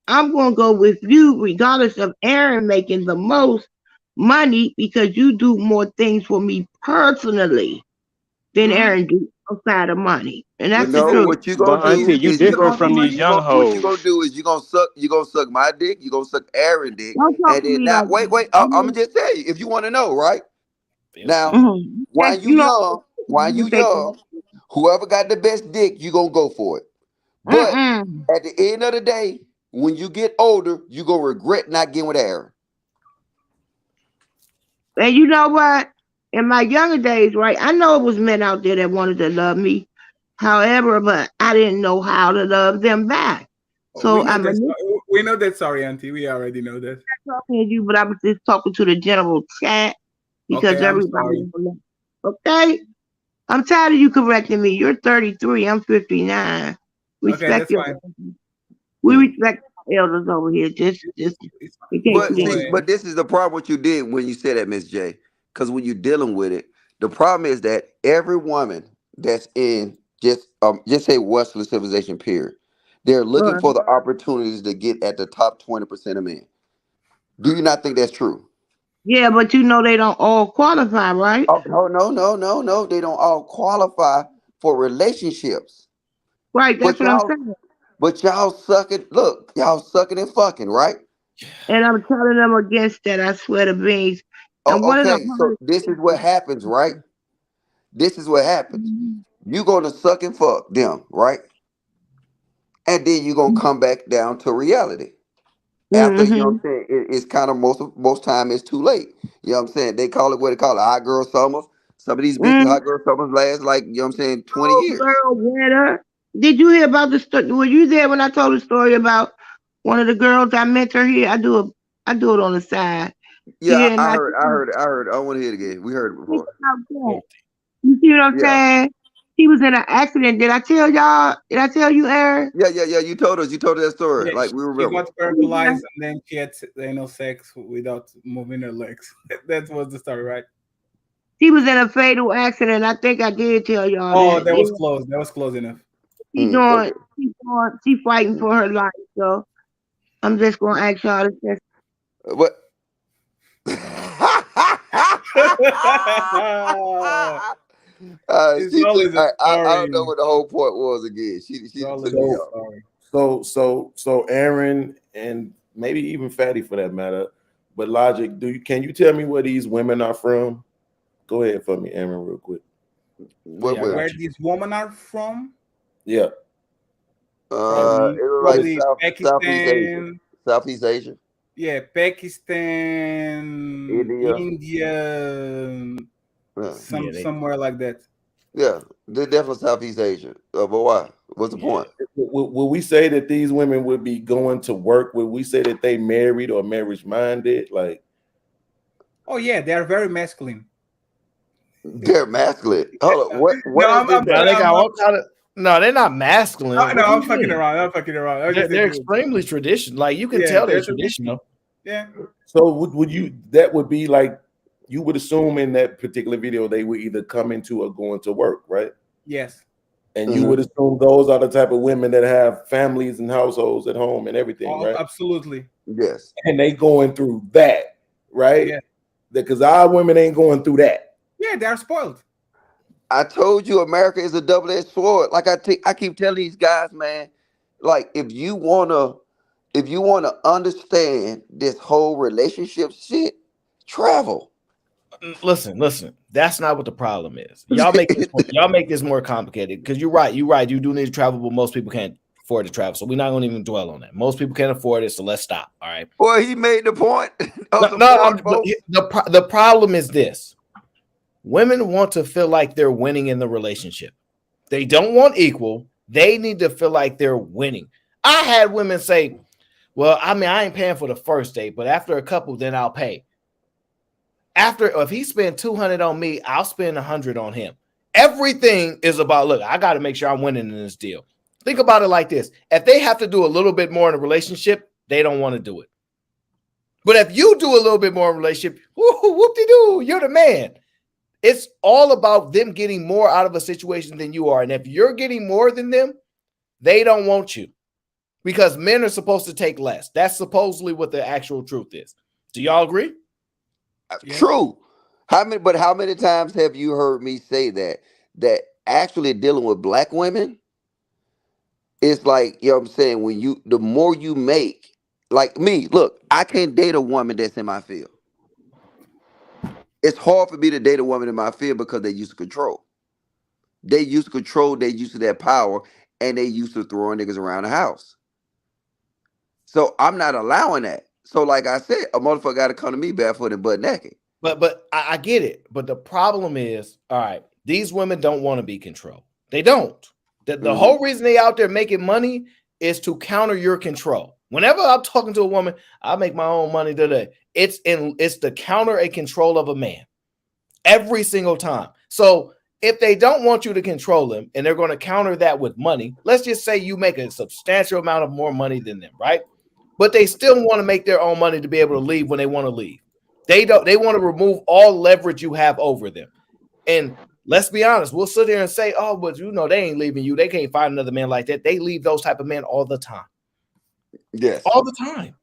I'm gonna go with you regardless of Aaron making the most money because you do more things for me personally than Aaron do outside of money. And You that's the know truth. what you gonna But do auntie, you is you different gonna from do these young what you gonna hoes. do is you gonna suck my dick, you gonna suck Aaron dick, Don't talk and to then me now like wait, I'm gonna just tell you if you want to know, right? Now, while that. you young, whoever got the best dick, you gonna go for it. But Mm-mm. at the end of the day, when you get older, you gonna regret not getting with Aaron. And you know what? In my younger days, right, I know it was men out there that wanted to love me. However, but I didn't know how to love them back. We So know I'm that. We know that. Sorry, Auntie. We already know that. talking to you, but I was just talking to the general chat because Okay, I'm everybody sorry. don't know. Okay? I'm tired of you correcting me. You're 33. I'm 59. Okay, Respect that's your fine. we respect elders over here. Just in case But you see, didn't. but this is the problem what you did when you said that, Miss J. Because when you're dealing with it, the problem is that every woman that's in just say Western civilization period, they're looking for the opportunities to get at the top 20% of men. Do you not think that's true? Yeah, but you know they don't all qualify, right? Oh, no. They don't all qualify for relationships. Right, that's But what I'm y'all, saying. y'all sucking. Look, y'all sucking and fucking, right? And I'm telling them against that. I swear to beans. And one of the Okay, so this is what happens, right? This is what happens. You're gonna suck and fuck them, right? And then you're gonna come back down to reality. After, you know what I'm saying, it's kind of most time it's too late. You know what I'm saying? They call it what they call it, hot girl summers. Some of these bitches hot girl summers last like, you know what I'm saying, 20 Oh, years. girl, winner. Did you hear about the story? Were you there when I told the story about one of the girls I mentor here? I do it on the side. Yeah, Here in I my heard. I don't want to hear it again. We heard it before. You see what I'm Yeah. saying? He was in an accident. Did I tell y'all? Did I tell you, Aaron? Yeah. You told us. You told us that story. Yeah, Like we she remember. got paralyzed and then she had sex without moving her legs. That was the story, right? He was in a fatal accident. I think I did tell y'all Oh, that. that was close. That was close enough. Okay. She fighting for her life. So I'm just gonna ask y'all to just What? It's She always took. a I story. don't know what the whole point was again. She It's took always me a off. story. So Aaron and maybe even Fatty for that matter, but Logic, can you tell me where these women are from? Go ahead for me, Aaron, real quick. What? Yeah, where these women are from? Yeah. It was like Probably Southeast Asia. Pakistan. Southeast Asia. Yeah, Pakistan, India. India, Yeah. somewhere like that. Yeah, they're definitely Southeast Asia. But why? What's the point? Will we say that these women would be going to work? Would we say that they married or marriage minded? Like, Oh yeah, they are very masculine. They're masculine. Hold on. What No, is this? No, they got all kind of. No, they're not masculine. No, What no, do I'm you fucking mean? around. I'm fucking around. I was just They're thinking- extremely traditional. Like you can Yeah, tell they're they're traditional. Yeah. so would you? That would be like you would assume in that particular video they would either come into or going to work, right? Yes. And you would assume those are the type of women that have families and households at home and everything, Oh, right? absolutely. Yes. And they going through that, right? Yeah. Because our women ain't going through that. Yeah, they are spoiled. I told you America is a double-edged sword. Like I keep telling these guys, man, like if you wanna understand this whole relationship shit, travel. Listen. That's not what the problem is. Y'all make this more complicated because you're right. You do need to travel, but most people can't afford to travel. So we're not going to even dwell on that. Most people can't afford it, so let's stop. All right. Well, he made the point. The problem is this: women want to feel like they're winning in the relationship. They don't want equal. They need to feel like they're winning. I had women say, "Well, I mean, I ain't paying for the first date, but after a couple, then I'll pay." If he spent 200 on me, I'll spend 100 on him. Everything is about, look, I got to make sure I'm winning in this deal. Think about it like this. If they have to do a little bit more in a relationship, they don't want to do it. But if you do a little bit more in a relationship, whoop-de-doo, you're the man. It's all about them getting more out of a situation than you are. And if you're getting more than them, they don't want you because men are supposed to take less. That's supposedly what the actual truth is. Do y'all agree? True. How many times have you heard me say that actually dealing with black women, it's like, you know what I'm saying, the more you make, like me, look, I can't date a woman that's in my field. It's hard for me to date a woman in my field because they used to control. They used to control, they used to that power, and they used to throwing niggas around the house. So I'm not allowing that. So like I said, a motherfucker got to come to me barefoot and butt naked. But I get it. But the problem is, all right, these women don't want to be controlled. They don't. The whole reason they out there making money is to counter your control. Whenever I'm talking to a woman, I make my own money today. It's to counter a control of a man every single time. So if they don't want you to control them and they're going to counter that with money, let's just say you make a substantial amount of more money than them, right? But they still want to make their own money to be able to leave when they want to leave. They want to remove all leverage you have over them. And let's be honest, we'll sit there and say, oh, but they ain't leaving you. They can't find another man like that. They leave those type of men all the time. Yes. All the time.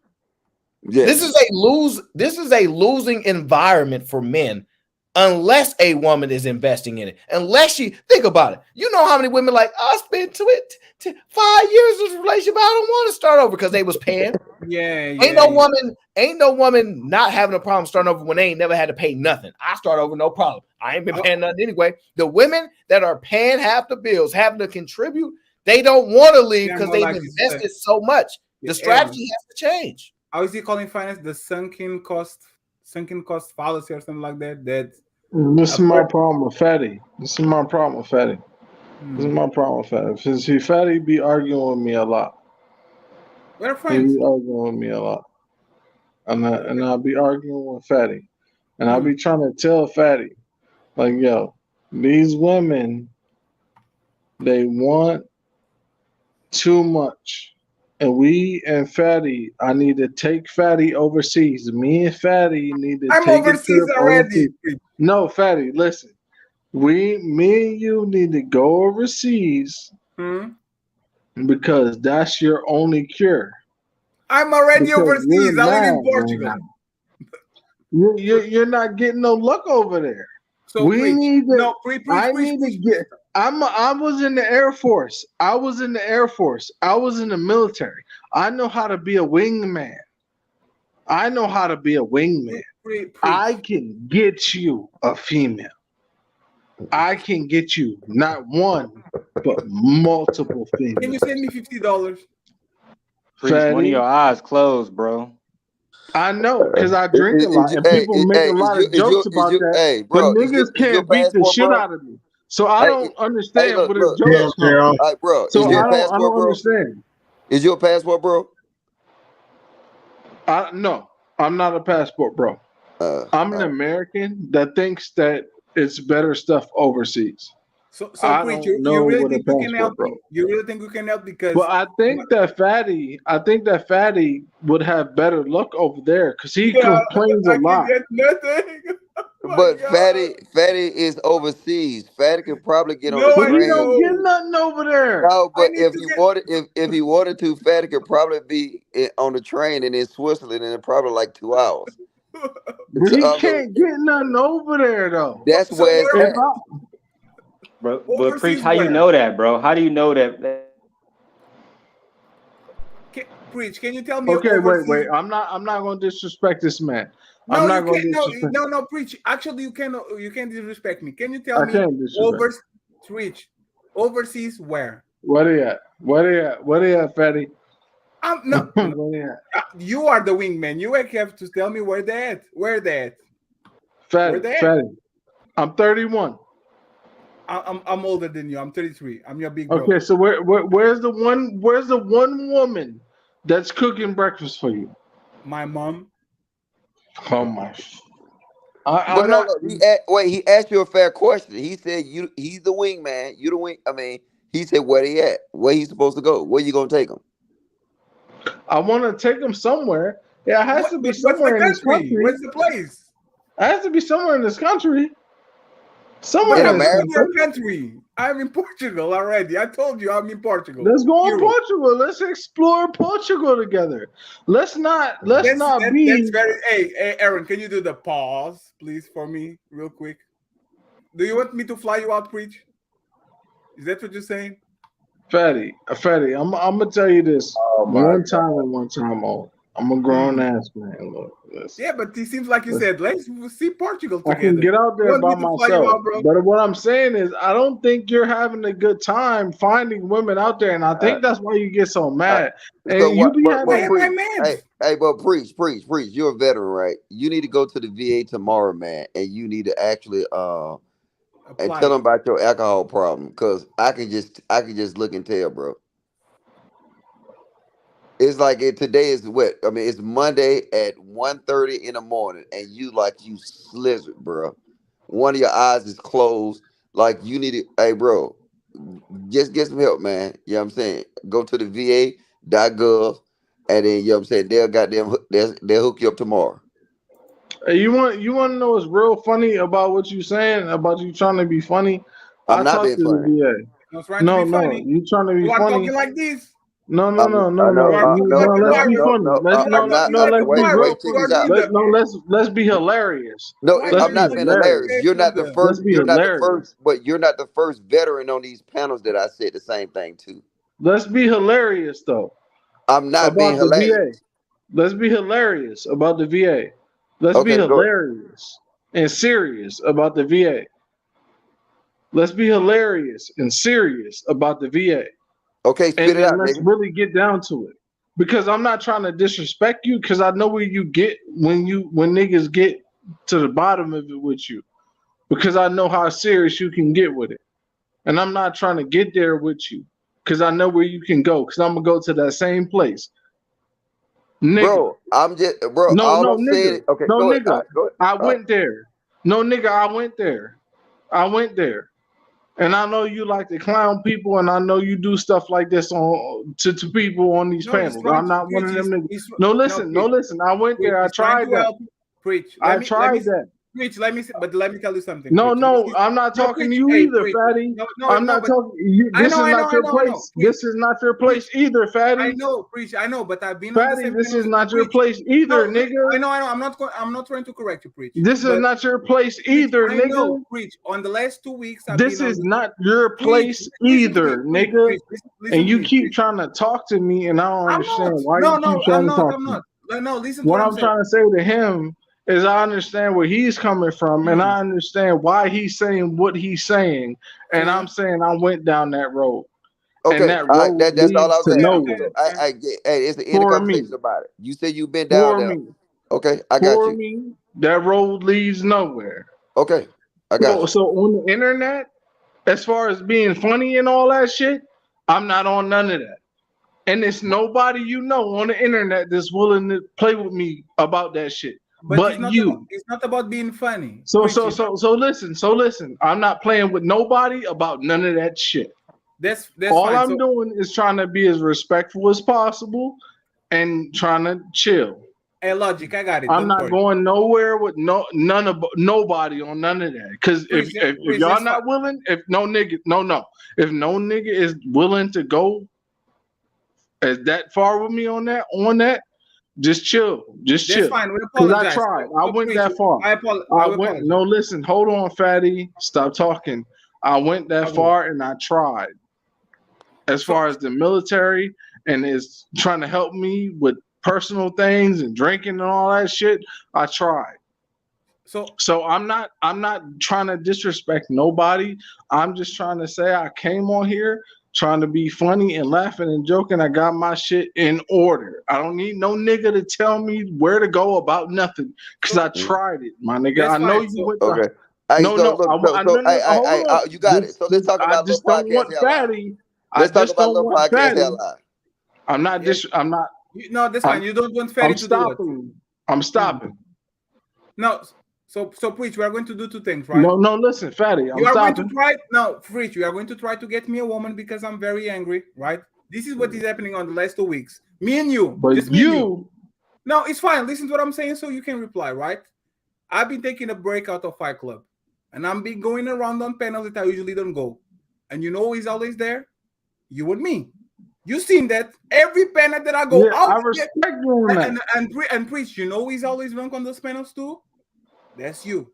Yes. This is a losing environment for men unless a woman is investing in it. Unless she think about it. You know how many women like, I spent 5 years in this relationship. I don't want to start over because they was paying. Ain't no woman not having a problem starting over when they ain't never had to pay nothing. I start over, no problem. I ain't been paying nothing anyway. The women that are paying half the bills, having to contribute, they don't want to leave because they've invested so much. The strategy has to change. How is he calling finance? The sunken cost fallacy or something like that. This is my problem with Fatty. This is my problem with Fatty. Because Fatty be arguing with me a lot. We're friends. He be arguing with me a lot. And I'll be arguing with Fatty. And I'll be trying to tell Fatty, like, yo, these women, they want too much. And we and Fatty, I need to take Fatty overseas. Me and Fatty need to take a trip already. No, Fatty, listen. Me and you need to go overseas because that's your only cure. I'm already overseas. I live in Portugal. You're not getting no luck over there. So I need to get. I was in the Air Force. I was in the military. I know how to be a wingman. I can get you a female. I can get you not one, but multiple females. Can you send me $50? One of your eyes closed, bro. I know, because I drink a lot, and people make a lot of jokes about that. Hey, bro, but niggas can't beat the shit out of me. So I don't understand what his jokes from. All right, bro. So I don't understand. Is your passport, bro? No, I'm not a passport, bro. I'm an American that thinks that it's better stuff overseas. So Preach, you really think we can help? You really think we can help? Because I think that Fatty would have better luck over there because he complains a lot. Get nothing. But Fatty is overseas. Fatty could probably get on the train. He don't get nothing over there. No, but if he wanted to, Fatty could probably be on the train and in Switzerland in probably like 2 hours. He can't get nothing over there though. That's where it's at. Bro, but Preach, how you know that, bro? How do you know that? Preach, can you tell me? Okay, wait. I'm not going to disrespect this man. No, Preach. Actually, you can't disrespect me. Can you tell me overseas where? Where they at? Where they at, Fatty? No. You are the wingman. You have to tell me where they at. Where they at? Fatty. I'm 31. I'm older than you. I'm 33. I'm your big bro. Okay, so where's the one woman that's cooking breakfast for you? My mom. Oh my! He asked you a fair question. He said he's the wingman. You the wing. I mean, he said where he at? Where he's supposed to go? Where you gonna take him? I want to take him somewhere. Yeah, it has to be somewhere in this country. Where's the place? It has to be somewhere in this country. Somewhere in this country. I'm in Portugal already. I told you I'm in Portugal. Let's go in Portugal. Let's explore Portugal together. Let's not be. Hey, Aaron, can you do the pause, please, for me, real quick? Do you want me to fly you out, Preach? Is that what you're saying? Fatty, I'm gonna tell you this one time only. I'm a grown ass man. Look, yeah, but it seems like you said, let's see Portugal together. I can get out there by myself. But what I'm saying is, I don't think you're having a good time finding women out there, and I think that's why you get so mad. But Preach. You're a veteran, right? You need to go to the VA tomorrow, man, and you need to actually and tell them about your alcohol problem, because I can just look and tell, bro. It's like today is what? I mean, it's Monday at 1:30 in the morning, and you slizzard, bro. One of your eyes is closed. Like, you need to, hey, bro, just get some help, man. You know what I'm saying? Go to the VA.gov, and then, you know what I'm saying, they'll hook you up tomorrow. Hey, you want to know what's real funny about what you're saying, about you trying to be funny? I'm not being funny. No, you trying to be funny. Talking like this. No. I know. No, let's be funny. Let's I'm not. let's be Wait. Check this out. let's be hilarious. No, Let's I'm be not being hilarious. hilarious. You're not the Let's first. be You're not the hilarious. first. But you're not the first veteran on these panels that I said the same thing to. Let's be hilarious though I'm not being about the VA. hilarious. Let's be hilarious about the VA. Let's be Okay, go ahead. hilarious and serious about the VA. Let's be hilarious and serious about the VA. Okay, And spit it out, let's nigga. really get down to it. Because I'm not trying to disrespect you, because I know where you get when niggas get to the bottom of it with you. Because I know how serious you can get with it. And I'm not trying to get there with you. Because I know where you can go. Because I'm gonna go to that same place. Nigga. Bro, I'm just No, all no, I'm saying. nigga. Okay, No, go ahead. nigga. All right, go ahead. I All right. went there. No, nigga, I went there. I went there. And I know you like to clown people, and I know you do stuff like this on to people on these No, he's panels. trying I'm to not one of preach. them niggas. He's- No, no, listen. I went preach. there. I He's trying tried to that. help preach. I tried that. Preach. Let me tell you something. No, Preach. no, I'm not No, talking to preach. you Hey, either, preach. Fatty. No, I'm not but talking you. I This know, is I know, not I your know, I know. place. This is not your place either, I Fatty. know, preach. I know, but I've been on the Fatty, same this panel is as not your preach. place either, No, nigga. I know. I'm not trying to correct you, preach. This is But not your place preach, either, I nigga. know, preach. On the last 2 weeks, I've This been on is the not your preach. place Listen to me, either, preach, nigga. preach. Listen And to you me, keep preach. trying to talk to me, and I don't I'm understand not. why No, you keep no, trying I'm to not. talk I'm to me. not. No, listen to What what I'm I'm saying. trying to say to him is I understand where he's coming from, and I understand why he's saying what he's saying. And I'm saying I went down that road, and Okay, that all right. road That's all I leads was to asking. nowhere. So I get. Hey, it's the end of For me, conversation about it. You said you've been down for there. me, Okay, I got for you. me, that road leads nowhere. Okay, I got you. So on the internet, as far as being funny and all that shit, I'm not on none of that. And it's nobody you know on the internet that's willing to play with me about that shit. But But you. it's not about being funny. So Preach, listen. I'm not playing with nobody about none of that shit. That's All fine. I'm doing is trying to be as respectful as possible and trying to chill. Hey, Logic, I got it. I'm Don't not worry. going nowhere with nobody on none of that. Because if y'all that's not willing, if no nigga is willing to go as that far with me on that, just chill. Just That's chill. fine. We Because I apologize. tried. I went Preach, that far. I will apologize. No, listen, hold on, Fatty. Stop talking. I went that far and I tried. As far as the military and is trying to help me with personal things and drinking and all that shit, I tried. So I'm not trying to disrespect nobody. I'm just trying to say I came on here trying to be funny and laughing and joking. I got my shit in order. I don't need no nigga to tell me where to go about nothing because I tried it, my nigga. I know you went Okay. to. Hey, No, so no, look, hold on. you got it. So let's talk I about just little don't podcast want hell live. Fatty. Let's talk just about don't little want podcast Fatty. hell live. I'm not. No, that's fine. You don't want Fatty to do it. I'm stopping. No. So Preach, we are going to do two things, right? No, listen, Fatty. I'm you are stopping. going to try. No, Preach, you are going to try to get me a woman because I'm very angry, right? This is what is happening on the last 2 weeks. Me and you. But just me and you. No, it's fine. Listen to what I'm saying so you can reply, right? I've been taking a break out of Fight Club. And I'm been going around on panels that I usually don't go. And you know who is always there? You and me. You seen that every panel that I go out. I respect you on that. And Preach, you know who is always drunk on those panels too? That's you.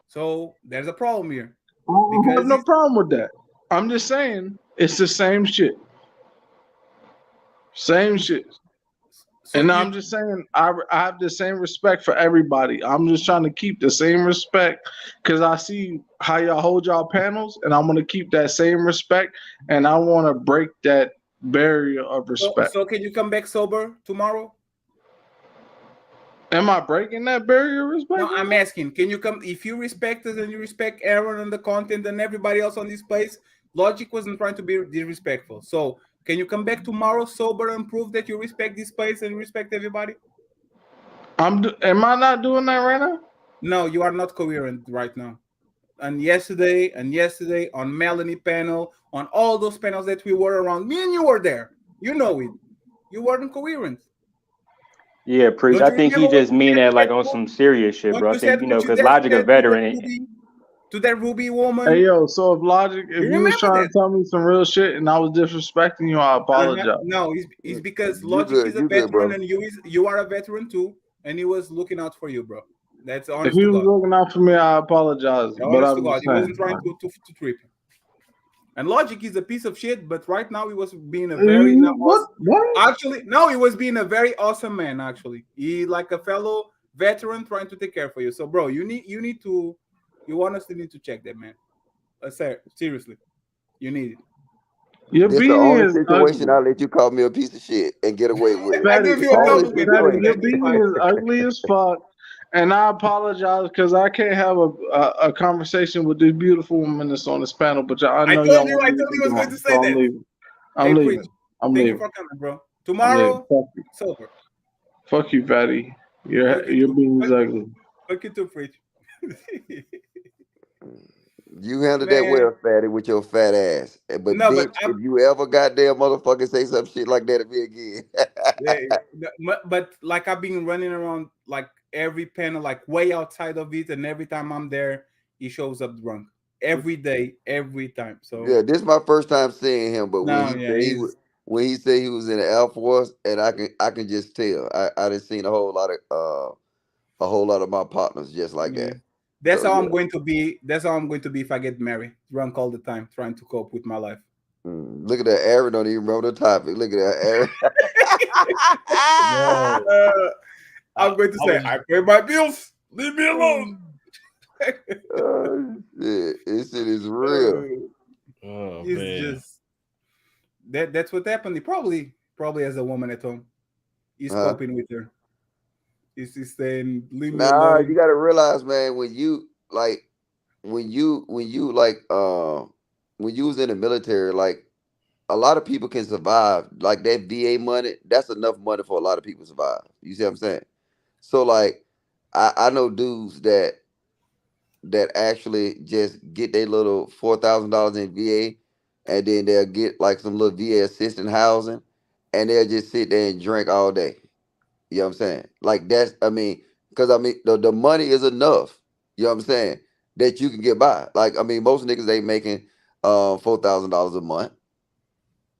So there's a problem here. I don't have no problem with that. I'm just saying it's the same shit. Same shit. And I'm just saying I have the same respect for everybody. I'm just trying to keep the same respect because I see how y'all hold y'all panels, and I want to keep that same respect, and I want to break that barrier of respect. So can you come back sober tomorrow? Am I breaking that barrier of respect? No, I'm asking. Can you come if you respect us and you respect Aaron and the content and everybody else on this place? Logic wasn't trying to be disrespectful. So can you come back tomorrow sober and prove that you respect this place and respect everybody? Am I not doing that right now? No, you are not coherent right now. And yesterday on Melanie panel, on all those panels that we were around, me and you were there. You know it. You weren't coherent. Yeah, Preach. I think he just mean that like on some serious shit, bro. I think, because Logic a veteran. to that Ruby woman. Hey yo, so if Logic, if You you was remember trying that? to tell me some real shit and I was disrespecting you, I apologize. No, it's because You Logic good? is a You good, veteran brother? and you are a veteran too, and he was looking out for you, bro. That's If honest he to was God. looking out for me, I apologize. But Honest to I'm God, just he wasn't saying, trying like, to trip you. And Logic is a piece of shit, but right now he was being a very what? What? actually no, he was being a very awesome man. Actually, he like a fellow veteran trying to take care for you. So, bro, you honestly need to check that man. Seriously, you need it. Your This the beanie only is situation ugly. I let you call me a piece of shit and get away with it. I Fatty, give you a fatty, Only compliment, fatty, bro. your situation. That's fine. beanie is ugly as fuck. And I apologize because I can't have a conversation with this beautiful woman that's on this panel. But I know y'all want I me to told you keep I was going going, to so say I'm that. leaving. I'm Hey, preach. leaving. I'm Thank you leaving. for coming, bro. I'm leaving. Tomorrow, Fuck you. it's over. Fuck you, fatty. Fuck you Your too. beanie's ugly. Fuck you too, preach. You handled that Man, well, fatty, with your fat ass. But no, but bitch, if you ever goddamn motherfucker say some shit like that to me again, but like I've been running around like every panel, like way outside of it, and every time I'm there, he shows up drunk every day, every time. So yeah, this is my first time seeing him. But when no, he yeah, said he's he was in the Air Force, and I can just tell. I done seen a whole lot of my partners just like yeah. that. That's So how yeah. I'm going to be. That's how I'm going to be if I get married. Drunk all the time, trying to cope with my life. Look at that. Aaron don't even remember the topic. Look at that, Aaron. Yo, I'm going to I say, was I pay my bills. Leave me alone. Oh, shit. This shit is real. Uh, oh it's man. just that's what happened. He probably has a woman at home. He's Huh? coping with her. He's saying, "Leave me Nah, you alone." gotta realize, man, when you was in the military, like a lot of people can survive. Like that VA money, that's enough money for a lot of people to survive. You see what I'm saying? So like I know dudes that actually just get their little $4,000 in VA, and then they'll get like some little VA assistant housing, and they'll just sit there and drink all day. You know what I'm saying? Like that's, I mean, because I mean the money is enough. You know what I'm saying? That you can get by. Like I mean, most niggas ain't making $4,000 a month.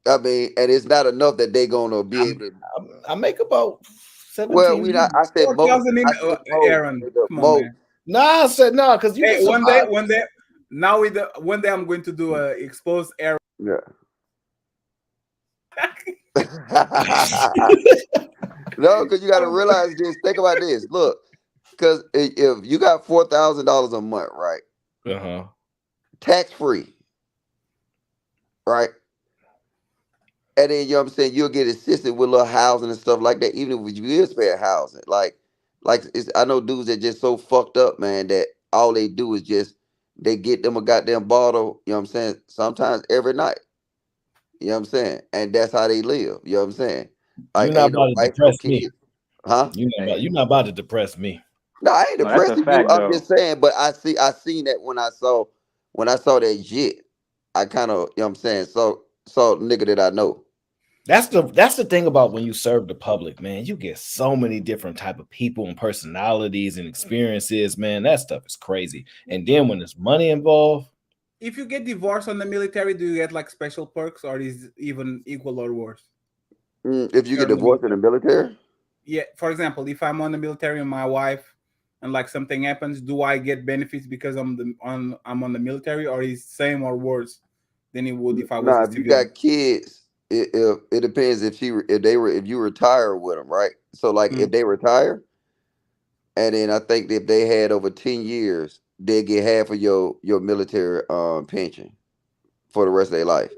I mean, and it's not enough that they gonna be able to. I make about Well, 17 we not. hundred. I said most. 4,000 in I said most. Aaron. Nigga, Come on, most. man. Nah, I said no, because you Hey, can survive. one day. Now with the one day, I'm going to do a expose Aaron. Yeah. No, because you got to realize this. Think about this. Look, because if you got $4,000 a month, right, Uh-huh. tax free, right, and then you know what I'm saying, you'll get assisted with little housing and stuff like that, even if you is paying housing. Like I know dudes that just so fucked up, man, that all they do is just they get them a goddamn bottle. You know what I'm saying? Sometimes every night. You know what I'm saying? And that's how they live. You know what I'm saying? Like You're not ain't no about to wife, no depress me. kids, huh? You're not about to depress me. No, I ain't No, that's a depressing you. fact I'm though. just saying, but I seen that when I saw that shit. I kind of, you know what I'm saying, saw the nigga that I know. That's the thing about when you serve the public, man. You get so many different type of people and personalities and experiences, man. That stuff is crazy. And then when there's money involved, If you get divorced on the military, do you get like special perks, or is it even equal or worse? If you You're get in the divorced in the military. military, Yeah. For example, if I'm on the military and my wife, and like something happens, do I get benefits because I'm on the military, or is same or worse than it would if I was nah, a if you got civilian? kids, it depends if you retire with them, right? So like if Mm. they retire, and then I think if they had over 10 years, they get half of your military pension for the rest of their life.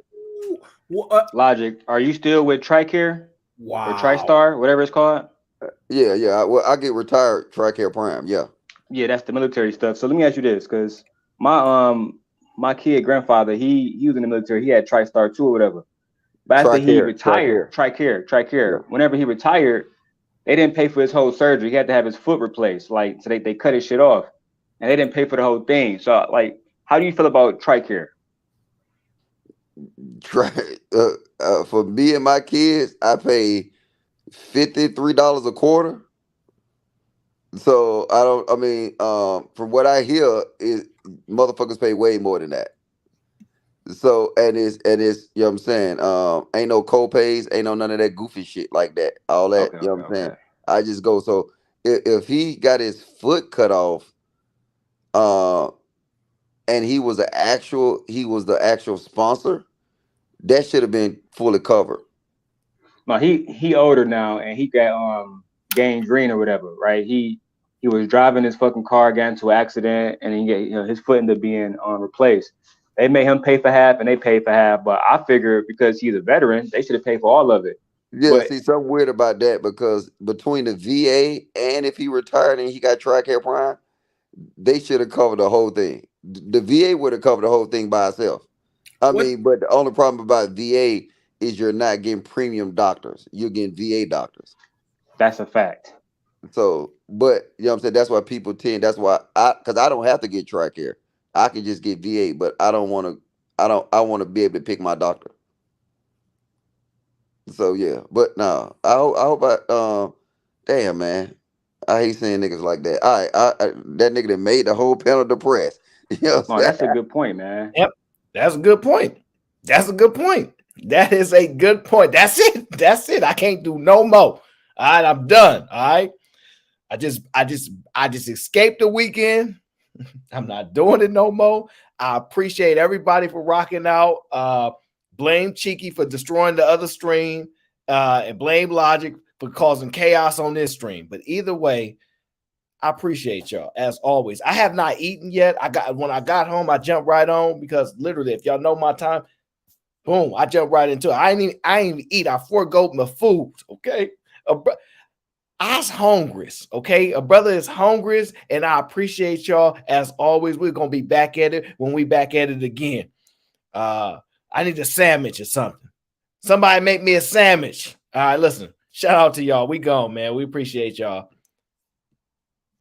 Logic, are you still with Tricare or Wow. TriStar, whatever it's called? Yeah, yeah. Well, I get retired Tricare Prime. Yeah, Yeah, that's the military stuff. So let me ask you this, because my kid grandfather, he was in the military. He had TriStar too or whatever. But after he retired, Tricare. Tricare. Yeah. Whenever he retired, they didn't pay for his whole surgery. He had to have his foot replaced. Like, so they cut his shit off, and they didn't pay for the whole thing. So like, how do you feel about Tricare? Try for me and my kids, I pay $53 a quarter, So I mean, from what I hear, is motherfuckers pay way more than that. So and it's you know what I'm saying. Ain't no co-pays, ain't no none of that goofy shit like that. All that, Okay, you know okay, what I'm saying. okay. I just go. So if he got his foot cut off, uh, and he was the actual sponsor, that should have been fully covered. No, he older now, and he got gangrene or whatever, right? He was driving his fucking car, got into an accident, and he get his foot ended up being replaced. They made him pay for half, and they paid for half. But I figure because he's a veteran, they should have paid for all of it. Yeah, But see, something weird about that because between the VA and if he retired and he got Tricare Prime, they should have covered the whole thing. The VA would have covered the whole thing by itself. I What mean, but the only problem about VA is you're not getting premium doctors. You're getting VA doctors. that's a fact. So, but you know what I'm saying? That's why people tend, that's why because I don't have to get Tricare. I can just get VA, but I don't want to, I want to be able to pick my doctor. So yeah, but no, I hope damn man, I hate seeing niggas like that. That nigga that made the whole panel depressed. You know what I'm No, saying? that's a good point, man. Yep, that's a good point. That's a good point. That is a good point. That's it. That's it. I can't do no more. All right, I'm done. All right. I just escaped the weekend. I'm not doing it no more. I appreciate everybody for rocking out. Blame Cheeky for destroying the other stream, and blame Logic for causing chaos on this stream. But either way, I appreciate y'all as always. I have not eaten yet. When I got home, I jumped right on because literally, if y'all know my time, boom, I jumped right into it. I ain't even eat. I forego my food. Okay. I's hungry, okay? A brother is hungry, and I appreciate y'all as always. We're gonna be back at it when we back at it again. I need a sandwich or something. Somebody make me a sandwich. All right, listen. Shout out to y'all. We gone, man. We appreciate y'all.